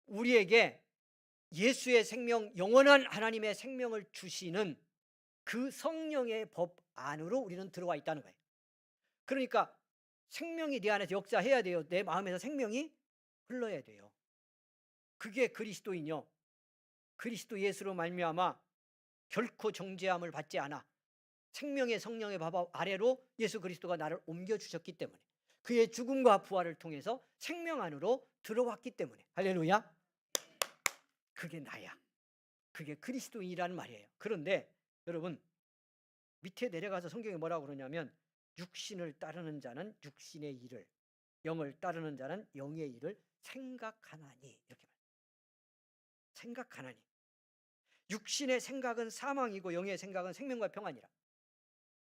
우리에게 예수의 생명, 영원한 하나님의 생명을 주시는 그 성령의 법 안으로 우리는 들어와 있다는 거예요. 그러니까 생명이 내 안에서 역사해야 돼요. 내 마음에서 생명이 흘러야 돼요. 그게 그리스도인요, 그리스도 예수로 말미암아 결코 정죄함을 받지 않아 생명의 성령의 법 아래로 예수 그리스도가 나를 옮겨주셨기 때문에, 그의 죽음과 부활을 통해서 생명 안으로 들어왔기 때문에. 할렐루야. 그게 나야. 그게 그리스도인이라는 말이에요. 그런데 여러분 밑에 내려가서 성경에 뭐라고 그러냐면 육신을 따르는 자는 육신의 일을, 영을 따르는 자는 영의 일을 생각하나니, 이렇게 말해요. 생각하나니. 육신의 생각은 사망이고 영의 생각은 생명과 평안이라.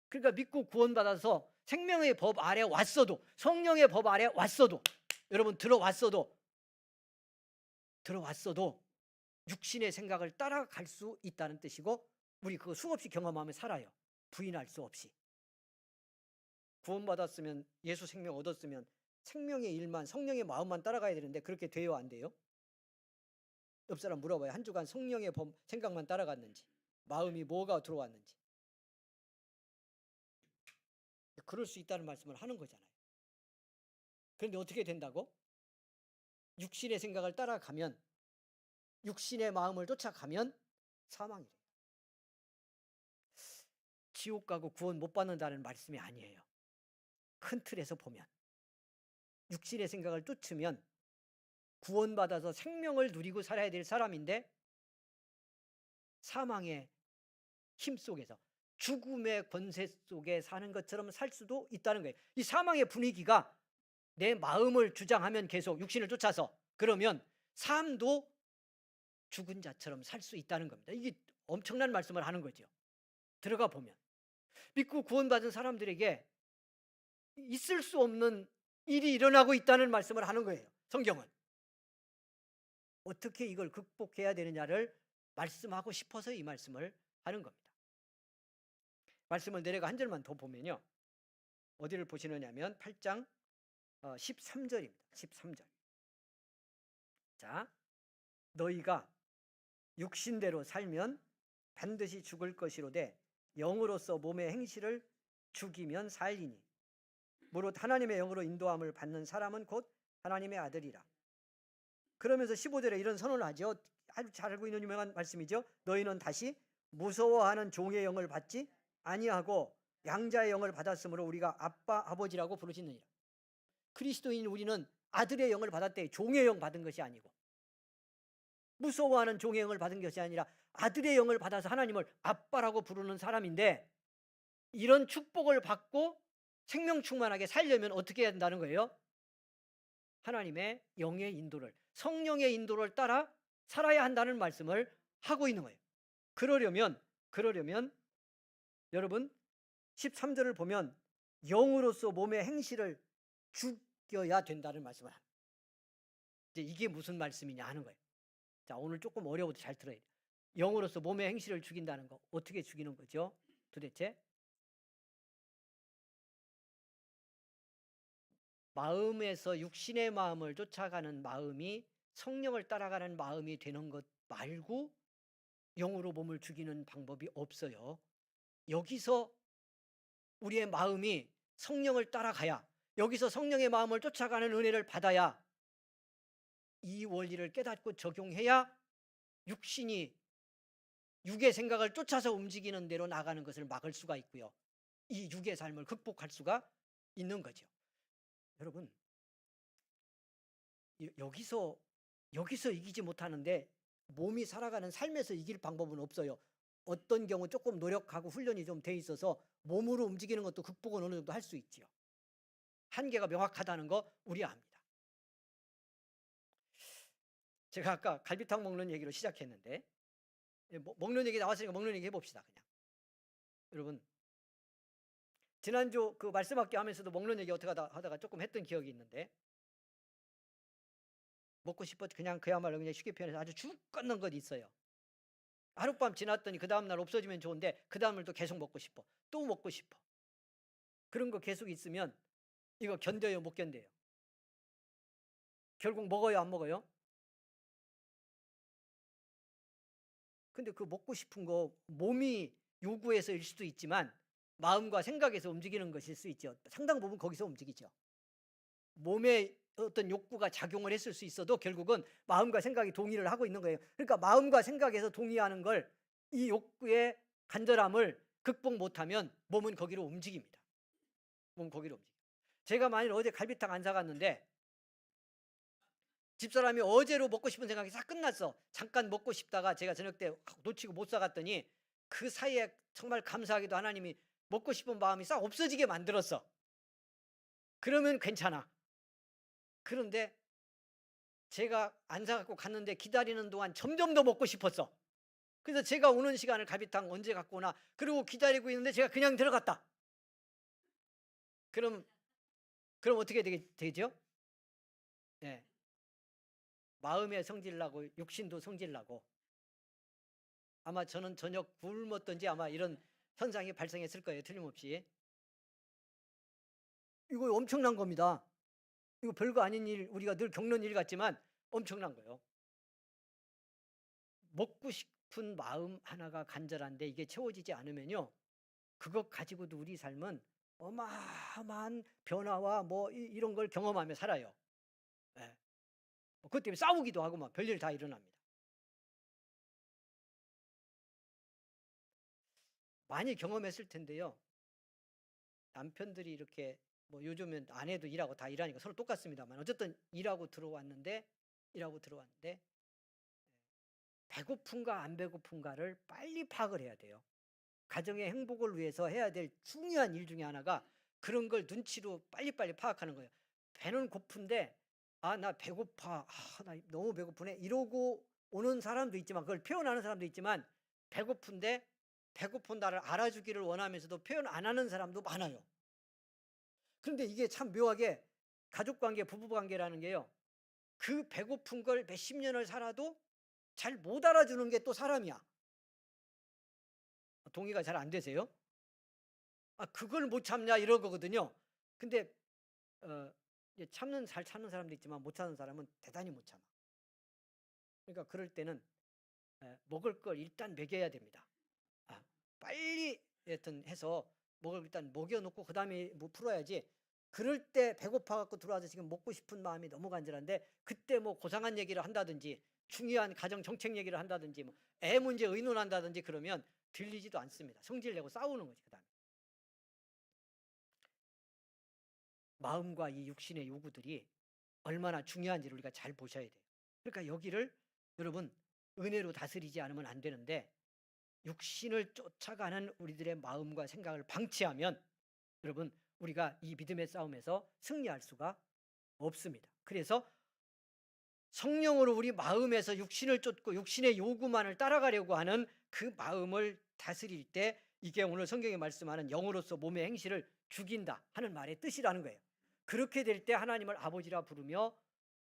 그러니까 믿고 구원받아서 생명의 법 아래 왔어도, 성령의 법 아래 왔어도, 여러분 들어왔어도 육신의 생각을 따라갈 수 있다는 뜻이고, 우리 그거 수없이 경험하면 살아요. 부인할 수 없이. 구원받았으면, 예수 생명 얻었으면 생명의 일만, 성령의 마음만 따라가야 되는데 그렇게 돼요, 안 돼요? 옆 사람 물어봐요. 한 주간 성령의 생각만 따라갔는지, 마음이 뭐가 들어왔는지. 그럴 수 있다는 말씀을 하는 거잖아요. 그런데 어떻게 된다고? 육신의 생각을 따라가면, 육신의 마음을 쫓아가면 사망이래요. 지옥 가고 구원 못 받는다는 말씀이 아니에요. 큰 틀에서 보면 육신의 생각을 쫓으면 구원받아서 생명을 누리고 살아야 될 사람인데 사망의 힘 속에서, 죽음의 권세 속에 사는 것처럼 살 수도 있다는 거예요. 이 사망의 분위기가 내 마음을 주장하면, 계속 육신을 쫓아서, 그러면 삶도 죽은 자처럼 살 수 있다는 겁니다. 이게 엄청난 말씀을 하는 거죠. 들어가 보면 믿고 구원받은 사람들에게 있을 수 없는 일이 일어나고 있다는 말씀을 하는 거예요. 성경은 어떻게 이걸 극복해야 되느냐를 말씀하고 싶어서 이 말씀을 하는 겁니다. 말씀을 내려가 한 절만 더 보면요, 어디를 보시느냐면 8장 13절입니다. 13절. 자, 너희가 육신대로 살면 반드시 죽을 것이로되 영으로서 몸의 행실을 죽이면 살리니 무릇 하나님의 영으로 인도함을 받는 사람은 곧 하나님의 아들이라. 그러면서 15절에 이런 선언을 하죠. 아주 잘 알고 있는 유명한 말씀이죠. 너희는 다시 무서워하는 종의 영을 받지 아니하고 양자의 영을 받았으므로 우리가 아빠 아버지라고 부르시느니라. 그리스도인 우리는 아들의 영을 받았대. 종의 영 받은 것이 아니고, 무서워하는 종의 영을 받은 것이 아니라 아들의 영을 받아서 하나님을 아빠라고 부르는 사람인데, 이런 축복을 받고 생명 충만하게 살려면 어떻게 해야 된다는 거예요? 하나님의 영의 인도를, 성령의 인도를 따라 살아야 한다는 말씀을 하고 있는 거예요. 그러려면 여러분 13절을 보면 영으로서 몸의 행실을 죽여야 된다는 말씀을 합니다. 이제 이게 무슨 말씀이냐 하는 거예요. 자, 오늘 조금 어려워도 잘 들어야 돼요. 영으로서 몸의 행실을 죽인다는 거, 어떻게 죽이는 거죠? 도대체 마음에서 육신의 마음을 쫓아가는 마음이 성령을 따라가는 마음이 되는 것 말고 영으로 몸을 죽이는 방법이 없어요. 여기서 우리의 마음이 성령을 따라가야, 여기서 성령의 마음을 쫓아가는 은혜를 받아야, 이 원리를 깨닫고 적용해야 육신이 육의 생각을 쫓아서 움직이는 대로 나가는 것을 막을 수가 있고요. 이 육의 삶을 극복할 수가 있는 거죠. 여러분, 여기서 이기지 못하는데 몸이 살아가는 삶에서 이길 방법은 없어요. 어떤 경우 조금 노력하고 훈련이 좀 돼 있어서 몸으로 움직이는 것도 극복은 어느 정도 할 수 있지요. 한계가 명확하다는 거 우리 압니다. 제가 아까 갈비탕 먹는 얘기로 시작했는데, 먹는 얘기 나왔으니까 먹는 얘기 해봅시다. 그냥 여러분, 지난주 그 말씀학교 하면서도 먹는 얘기 어떻게 하다가 조금 했던 기억이 있는데, 먹고 싶어 그냥 그야말로 그냥 쉽게 표현해서 아주 죽겠는 것 있어요. 하룻밤 지났더니 그 다음날 없어지면 좋은데 그 다음날도 계속 먹고 싶어. 또 먹고 싶어. 그런 거 계속 있으면 이거 견뎌요, 못 견뎌요? 결국 먹어요, 안 먹어요? 근데 그 먹고 싶은 거 몸이 요구해서일 수도 있지만 마음과 생각에서 움직이는 것일 수 있죠. 상당 부분 거기서 움직이죠. 몸에 어떤 욕구가 작용을 했을 수 있어도 결국은 마음과 생각이 동의를 하고 있는 거예요. 그러니까 마음과 생각에서 동의하는 걸, 이 욕구의 간절함을 극복 못하면 몸은 거기로 움직입니다. 몸은 거기로 움직여요. 제가 만일 어제 갈비탕 안 사갔는데 집사람이 어제로 먹고 싶은 생각이 싹 끝났어. 잠깐 먹고 싶다가 제가 저녁 때 놓치고 못 사갔더니 그 사이에 정말 감사하게도 하나님이 먹고 싶은 마음이 싹 없어지게 만들었어. 그러면 괜찮아. 그런데 제가 안 사갖고 갔는데 기다리는 동안 점점 더 먹고 싶었어. 그래서 제가 오는 시간을 갈비탕 언제 갖고 오나 그러고 기다리고 있는데 제가 그냥 들어갔다. 그럼 어떻게 되죠? 네. 마음의 성질나고 육신도 성질나고, 아마 저는 저녁 굶었던지 아마 이런 현상이 발생했을 거예요. 틀림없이. 이거 엄청난 겁니다. 이거 별거 아닌 일, 우리가 늘 겪는 일 같지만 엄청난 거예요. 먹고 싶은 마음 하나가 간절한데 이게 채워지지 않으면요, 그것 가지고도 우리 삶은 어마어마한 변화와 뭐 이런 걸 경험하며 살아요. 네. 그것 때문에 싸우기도 하고 막 별일 다 일어납니다. 많이 경험했을 텐데요. 남편들이 이렇게 뭐 요즘은 아내도 일하고 다 일하니까 서로 똑같습니다만 어쨌든 일하고 들어왔는데 배고픈가 안 배고픈가를 빨리 파악을 해야 돼요. 가정의 행복을 위해서 해야 될 중요한 일 중에 하나가 그런 걸 눈치로 빨리빨리 파악하는 거예요. 배는 고픈데 나 배고파, 나 너무 배고프네 이러고 오는 사람도 있지만, 그걸 표현하는 사람도 있지만, 배고픈데 배고픈 나를 알아주기를 원하면서도 표현 안 하는 사람도 많아요. 그런데 이게 참 묘하게 가족관계, 부부관계라는 게요, 그 배고픈 걸 몇십 년을 살아도 잘 못 알아주는 게 또 사람이야. 동의가 잘 안 되세요? 그걸 못 참냐 이런 거거든요. 근데 이제 잘 참는 사람도 있지만 못 참는 사람은 대단히 못 참아. 그러니까 그럴 때는 먹을 걸 일단 먹여야 됩니다. 빨리 여튼 해서 먹을 일단 먹여놓고 그다음에 뭐 풀어야지. 그럴 때 배고파 갖고 들어와서 지금 먹고 싶은 마음이 너무 간절한데 그때 뭐 고상한 얘기를 한다든지 중요한 가정 정책 얘기를 한다든지 뭐 애 문제 의논한다든지 그러면 들리지도 않습니다. 성질 내고 싸우는 거지. 그다음에 마음과 이 육신의 요구들이 얼마나 중요한지를 우리가 잘 보셔야 돼요. 그러니까 여기를 여러분 은혜로 다스리지 않으면 안 되는데 육신을 쫓아가는 우리들의 마음과 생각을 방치하면 여러분 우리가 이 믿음의 싸움에서 승리할 수가 없습니다. 그래서 성령으로 우리 마음에서 육신을 쫓고 육신의 요구만을 따라가려고 하는 그 마음을 다스릴 때 이게 오늘 성경에 말씀하는 영으로서 몸의 행실을 죽인다 하는 말의 뜻이라는 거예요. 그렇게 될 때 하나님을 아버지라 부르며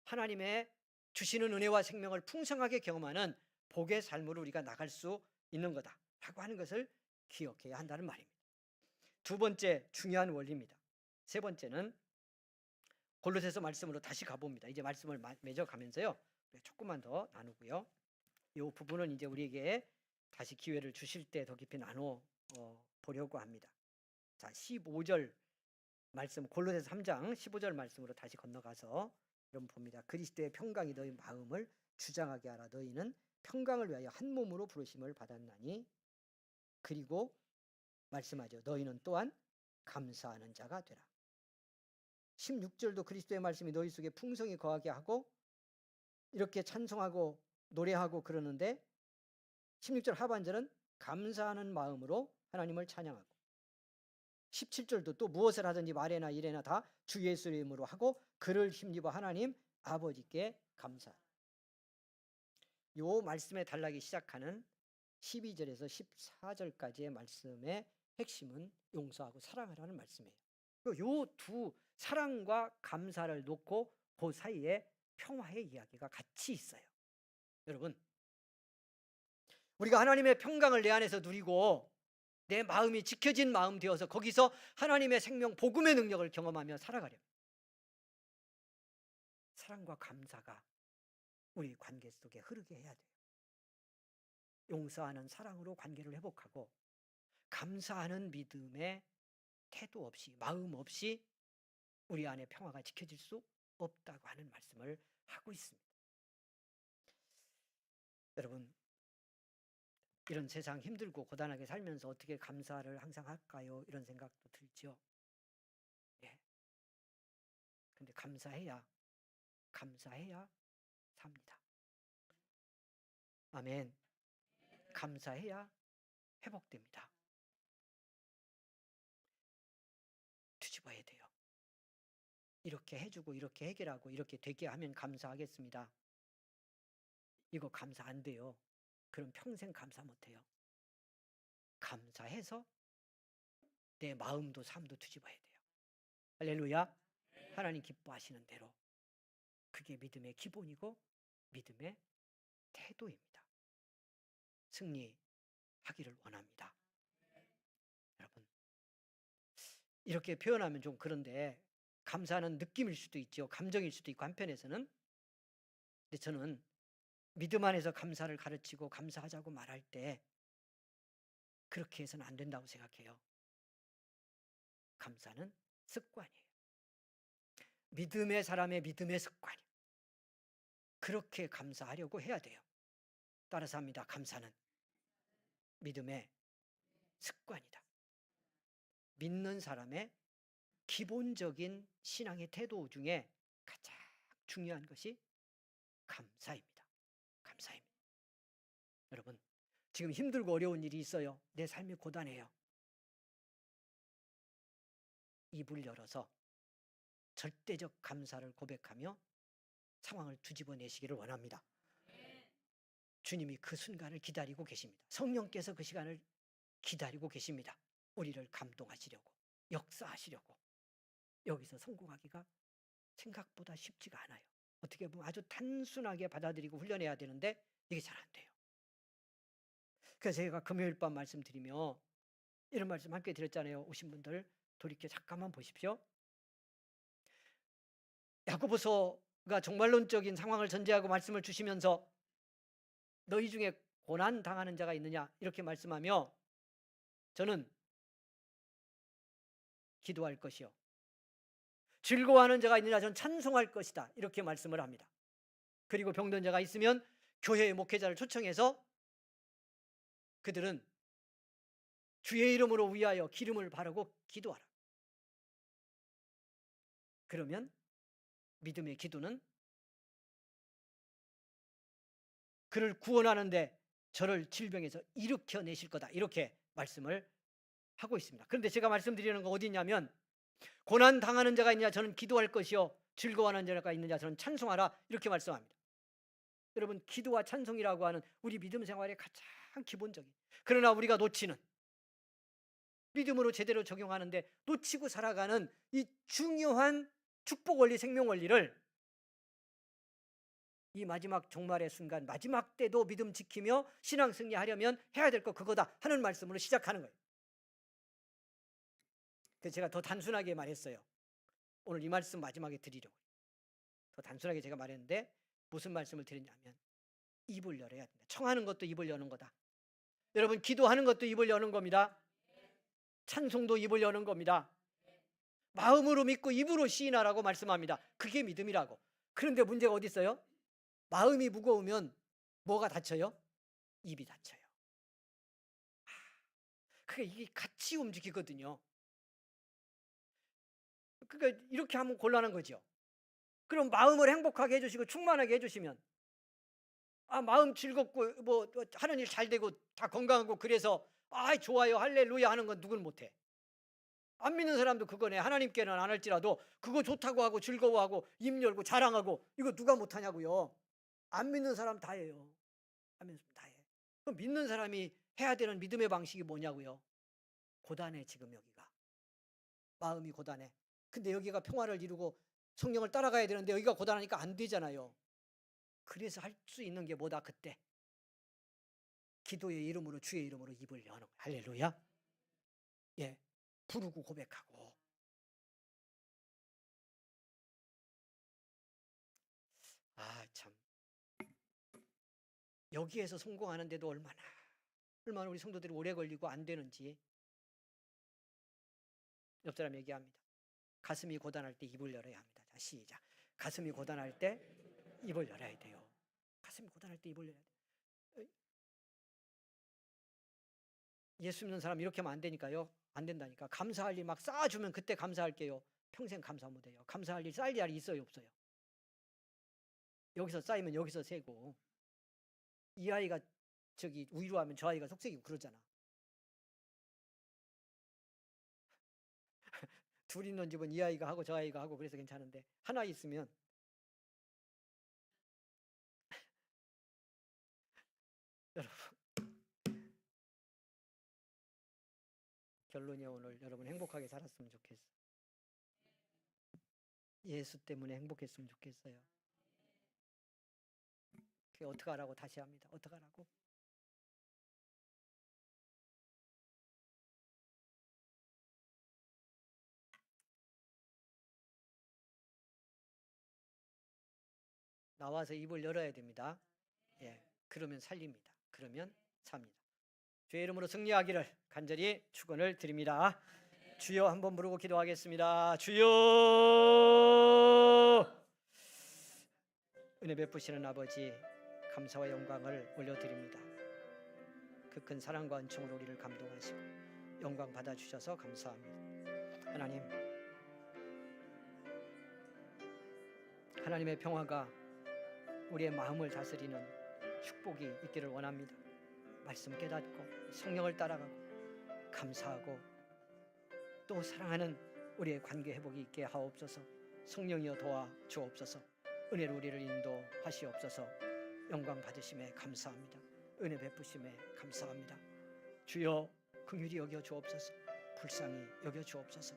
하나님의 주시는 은혜와 생명을 풍성하게 경험하는 복의 삶으로 우리가 나갈 수 있는 거다라고 하는 것을 기억해야 한다는 말입니다. 두 번째 중요한 원리입니다. 세 번째는 골로새서 말씀으로 다시 가봅니다. 이제 말씀을 맺어가면서요. 조금만 더 나누고요. 이 부분은 이제 우리에게 다시 기회를 주실 때 더 깊이 나눠 보려고 합니다. 자, 15절 말씀 골로새서 3장 15절 말씀으로 다시 건너가서 여러분 봅니다. 그리스도의 평강이 너희 마음을 주장하게 하라. 너희는 평강을 위하여 한 몸으로 부르심을 받았나니 그리고 말씀하죠. 너희는 또한 감사하는 자가 되라. 16절도 그리스도의 말씀이 너희 속에 풍성히 거하게 하고 이렇게 찬송하고 노래하고 그러는데 16절 하반절은 감사하는 마음으로 하나님을 찬양하고 17절도 또 무엇을 하든지 말에나 일에나 다 주 예수 이름으로 하고 그를 힘입어 하나님 아버지께 감사. 요 말씀에 달라기 시작하는 12절에서 14절까지의 말씀의 핵심은 용서하고 사랑하라는 말씀이에요. 요 두 사랑과 감사를 놓고 그 사이에 평화의 이야기가 같이 있어요. 여러분 우리가 하나님의 평강을 내 안에서 누리고 내 마음이 지켜진 마음 되어서 거기서 하나님의 생명 복음의 능력을 경험하며 살아가려. 사랑과 감사가 우리 관계 속에 흐르게 해야 돼요. 용서하는 사랑으로 관계를 회복하고 감사하는 믿음의 태도 없이 마음 없이 우리 안에 평화가 지켜질 수 없다고 하는 말씀을 하고 있습니다. 여러분 이런 세상 힘들고 고단하게 살면서 어떻게 감사를 항상 할까요? 이런 생각도 들죠. 예. 근데 감사해야 삽니다. 아멘. 감사해야 회복됩니다. 뒤집어야 돼요. 이렇게 해주고 이렇게 해결하고 이렇게 되게 하면 감사하겠습니다. 이거 감사 안 돼요. 그럼 평생 감사 못해요. 감사해서 내 마음도 삶도 뒤집어야 돼요. 할렐루야. 하나님 기뻐하시는 대로 그게 믿음의 기본이고 믿음의 태도입니다. 승리하기를 원합니다. 여러분 이렇게 표현하면 좀 그런데 감사는 느낌일 수도 있죠. 감정일 수도 있고 한편에서는. 근데 저는 믿음 안에서 감사를 가르치고 감사하자고 말할 때 그렇게 해서는 안 된다고 생각해요. 감사는 습관이에요. 믿음의 사람의 믿음의 습관이에요. 그렇게 감사하려고 해야 돼요. 따라서 합니다. 감사는 믿음의 습관이다. 믿는 사람의 기본적인 신앙의 태도 중에 가장 중요한 것이 감사입니다. 감사입니다. 여러분 지금 힘들고 어려운 일이 있어요. 내 삶이 고단해요. 입을 열어서 절대적 감사를 고백하며 상황을 뒤집어내시기를 원합니다. 주님이 그 순간을 기다리고 계십니다. 성령께서 그 시간을 기다리고 계십니다. 우리를 감동하시려고 역사하시려고. 여기서 성공하기가 생각보다 쉽지가 않아요. 어떻게 보면 아주 단순하게 받아들이고 훈련해야 되는데 이게 잘 안 돼요. 그래서 제가 금요일 밤 말씀드리며 이런 말씀 함께 드렸잖아요. 오신 분들 돌이켜 잠깐만 보십시오. 야고보서가 종말론적인 상황을 전제하고 말씀을 주시면서 너희 중에 고난 당하는 자가 있느냐 이렇게 말씀하며 저는 기도할 것이요 즐거워하는 자가 있느냐 저는 찬송할 것이다 이렇게 말씀을 합니다. 그리고 병든 자가 있으면 교회의 목회자를 초청해서 그들은 주의 이름으로 위하여 기름을 바르고 기도하라. 그러면 믿음의 기도는 그를 구원하는데 저를 질병에서 일으켜내실 거다 이렇게 말씀을 하고 있습니다. 그런데 제가 말씀드리는 건 어디 있냐면 고난 당하는 자가 있느냐 저는 기도할 것이요 즐거워하는 자가 있느냐 저는 찬송하라 이렇게 말씀합니다. 여러분 기도와 찬송이라고 하는 우리 믿음 생활의 가장 기본적인 그러나 우리가 놓치는 믿음으로 제대로 적용하는데 놓치고 살아가는 이 중요한 축복 원리 생명 원리를 이 마지막 종말의 순간 마지막 때도 믿음 지키며 신앙 승리하려면 해야 될 거 그거다 하는 말씀으로 시작하는 거예요. 그래서 제가 더 단순하게 말했어요. 오늘 이 말씀 마지막에 드리려고. 더 단순하게 제가 말했는데 무슨 말씀을 드리냐면 입을 열어야 된다. 청하는 것도 입을 여는 거다. 여러분 기도하는 것도 입을 여는 겁니다. 찬송도 입을 여는 겁니다. 마음으로 믿고 입으로 시인하라고 말씀합니다. 그게 믿음이라고. 그런데 문제가 어디 있어요? 마음이 무거우면 뭐가 다쳐요? 입이 다쳐요. 그러니까 이게 같이 움직이거든요. 그러니까 이렇게 하면 곤란한 거죠. 그럼 마음을 행복하게 해주시고 충만하게 해주시면 마음 즐겁고 뭐 하는 일 잘 되고 다 건강하고 그래서 좋아요 할렐루야 하는 건 누구는 못해. 안 믿는 사람도 그거네. 하나님께는 안 할지라도 그거 좋다고 하고 즐거워하고 입 열고 자랑하고 이거 누가 못하냐고요. 안 믿는 사람 다 해요. 안 믿는 사람 다 해. 그럼 믿는 사람이 해야 되는 믿음의 방식이 뭐냐고요. 고단해 지금 여기가. 마음이 고단해. 근데 여기가 평화를 이루고 성령을 따라가야 되는데 여기가 고단하니까 안 되잖아요. 그래서 할 수 있는 게 뭐다 그때. 기도의 이름으로 주의 이름으로 입을 여는 거예요. 할렐루야. 예, 부르고 고백하고. 참. 여기에서 성공하는데도 얼마나 우리 성도들이 오래 걸리고 안 되는지. 옆 사람 얘기합니다. 가슴이 고단할 때 입을 열어야 합니다. 자, 시작. 가슴이 고단할 때 입을 열어야 돼요. 가슴이 고단할 때 입을 열어야 돼요. 예수 믿는 사람 이렇게 하면 안 되니까요. 안 된다니까. 감사할 일 막 쌓아주면 그때 감사할게요. 평생 감사 못해요. 감사할 일 쌓일 일이 있어요 없어요? 여기서 쌓이면 여기서 세고 이 아이가 저기 위로하면 저 아이가 속색이고 그러잖아. 둘 있는 집은 이 아이가 하고 저 아이가 하고 그래서 괜찮은데 하나 있으면 여러분 결론이 오늘 여러분 행복하게 살았으면 좋겠어. 예수 때문에 행복했으면 좋겠어요. 그게 어떻게 하라고 다시 합니다. 어떻게 하라고? 나와서 입을 열어야 됩니다. 예, 그러면 살립니다. 그러면 삽니다. 주의 이름으로 승리하기를 간절히 축원을 드립니다. 주여 한번 부르고 기도하겠습니다. 주여 은혜 베푸시는 아버지 감사와 영광을 올려드립니다. 그 큰 사랑과 은총으로 우리를 감동하시고 영광 받아주셔서 감사합니다. 하나님의 평화가 우리의 마음을 다스리는 축복이 있기를 원합니다. 말씀 깨닫고 성령을 따라가고 감사하고 또 사랑하는 우리의 관계 회복이 있게 하옵소서. 성령이여 도와 주옵소서. 은혜로 우리를 인도하시옵소서. 영광 받으심에 감사합니다. 은혜 베푸심에 감사합니다. 주여 긍휼히 여겨 주옵소서. 불쌍히 여겨 주옵소서.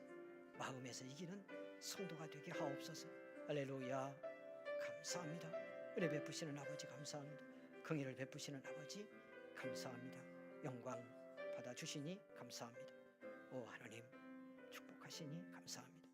마음에서 이기는 성도가 되게 하옵소서. 할렐루야. 감사합니다. 은혜 베푸시는 아버지 감사합니다. 긍휼을 베푸시는 아버지 감사합니다. 영광 받아주시니 감사합니다. 오 하나님 축복하시니 감사합니다.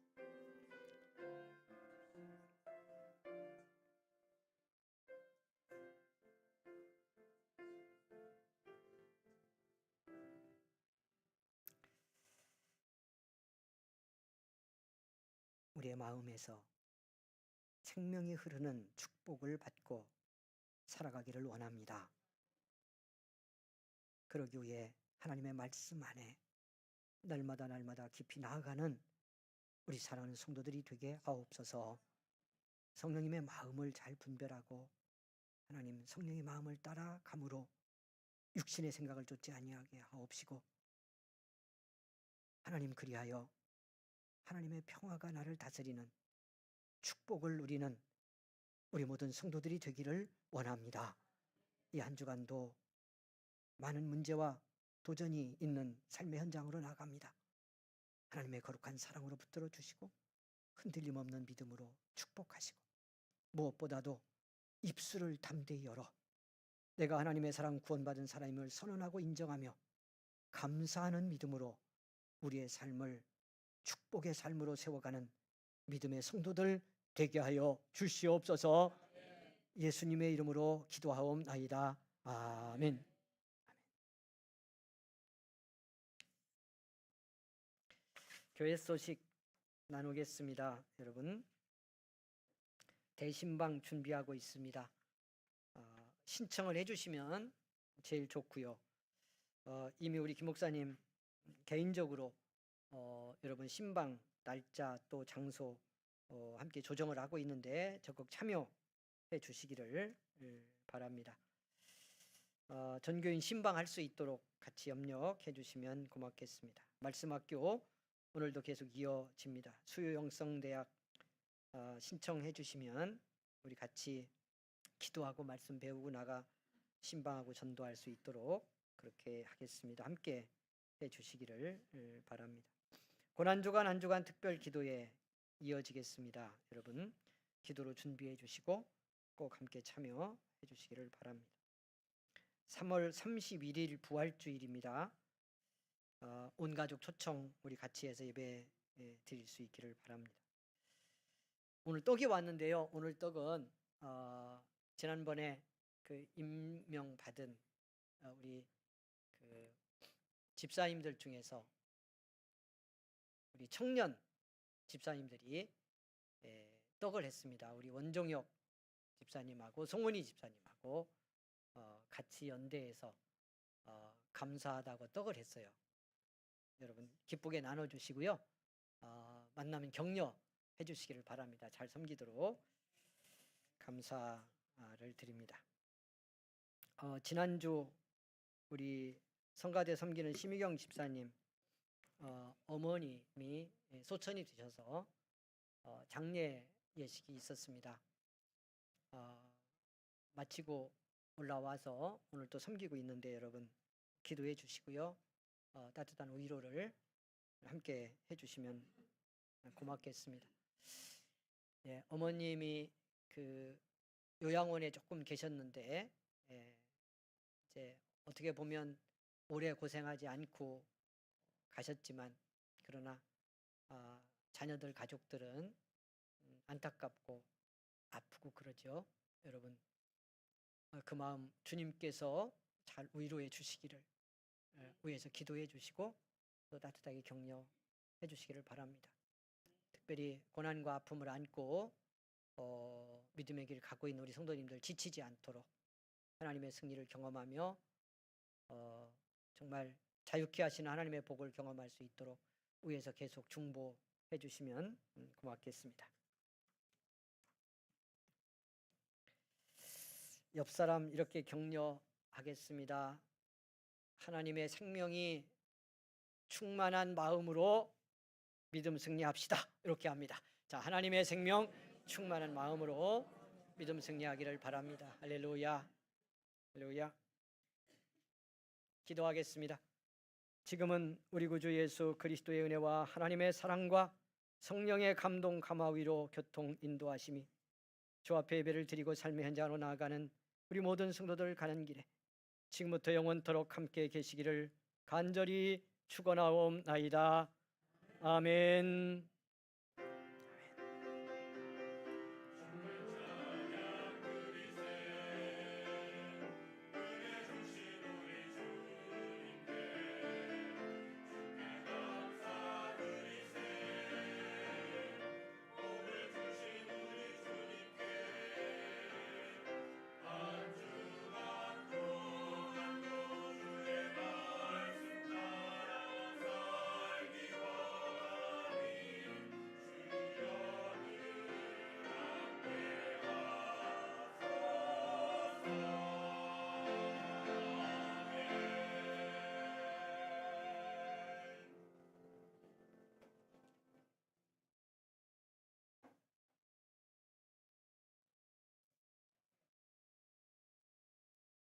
우리의 마음에서 생명이 흐르는 축복을 받고 살아가기를 원합니다. 그러기 위해 하나님의 말씀 안에 날마다 깊이 나아가는 우리 사랑하는 성도들이 되게 하옵소서. 성령님의 마음을 잘 분별하고 하나님 성령의 마음을 따라감으로 육신의 생각을 쫓지 아니하게 하옵시고, 하나님 그리하여 하나님의 평화가 나를 다스리는 축복을 누리는 우리 모든 성도들이 되기를 원합니다. 이 한 주간도 많은 문제와 도전이 있는 삶의 현장으로 나갑니다. 하나님의 거룩한 사랑으로 붙들어 주시고 흔들림 없는 믿음으로 축복하시고, 무엇보다도 입술을 담대히 열어 내가 하나님의 사랑 구원받은 사람임을 선언하고 인정하며 감사하는 믿음으로 우리의 삶을 축복의 삶으로 세워가는 믿음의 성도들 되게 하여 주시옵소서. 예수님의 이름으로 기도하옵나이다. 아멘. 교회 소식 나누겠습니다. 여러분, 대신방 준비하고 있습니다. 신청을 해주시면 제일 좋고요. 이미 우리 김 목사님 개인적으로 여러분 신방 날짜 또 장소 함께 조정을 하고 있는데 적극 참여해 주시기를 바랍니다. 전교인 신방할 수 있도록 같이 협력해 주시면 고맙겠습니다. 말씀학교 오늘도 계속 이어집니다. 수요영성대학 신청해 주시면 우리 같이 기도하고 말씀 배우고 나가 신방하고 전도할 수 있도록 그렇게 하겠습니다. 함께 해 주시기를 바랍니다. 고난주간 한 주간 특별 기도에 이어지겠습니다. 여러분 기도로 준비해 주시고 꼭 함께 참여해 주시기를 바랍니다. 3월 31일 부활주일입니다. 온 가족 초청 우리 같이 해서 예배 드릴 수 있기를 바랍니다. 오늘 떡이 왔는데요. 오늘 떡은 지난번에 그 임명받은 우리 그 집사님들 중에서 우리 청년 집사님들이 떡을 했습니다. 우리 원종혁 집사님하고 송은희 집사님하고 같이 연대해서 감사하다고 떡을 했어요. 여러분 기쁘게 나눠주시고요. 만나면 격려해 주시기를 바랍니다. 잘 섬기도록 감사를 드립니다. 지난주 우리 성가대 섬기는 심희경 집사님 어머님이 소천이 되셔서 장례 예식이 있었습니다. 마치고 올라와서 오늘 또 섬기고 있는데 여러분 기도해 주시고요. 따뜻한 위로를 함께 해주시면 고맙겠습니다. 예, 어머님이 그 요양원에 조금 계셨는데 이제 어떻게 보면 오래 고생하지 않고 가셨지만 그러나 자녀들 가족들은 안타깝고 아프고 그러죠. 여러분 그 마음 주님께서 잘 위로해 주시기를 위해서 기도해 주시고 또 따뜻하게 격려해 주시기를 바랍니다. 특별히 고난과 아픔을 안고 믿음의 길 가고 있는 우리 성도님들 지치지 않도록 하나님의 승리를 경험하며 정말 자유케 하시는 하나님의 복을 경험할 수 있도록 위에서 계속 중보해 주시면 고맙겠습니다. 옆 사람 이렇게 격려하겠습니다. 하나님의 생명이 충만한 마음으로 믿음 승리합시다. 이렇게 합니다. 자, 하나님의 생명 충만한 마음으로 믿음 승리하기를 바랍니다. 할렐루야. 할렐루야. 기도하겠습니다. 지금은 우리 구주 예수 그리스도의 은혜와 하나님의 사랑과 성령의 감동 감화위로 교통 인도하심이 주 앞에 예배를 드리고 삶의 현장으로 나아가는 우리 모든 성도들 가는 길에 지금부터 영원토록 함께 계시기를 간절히 축원하옵나이다. 아멘.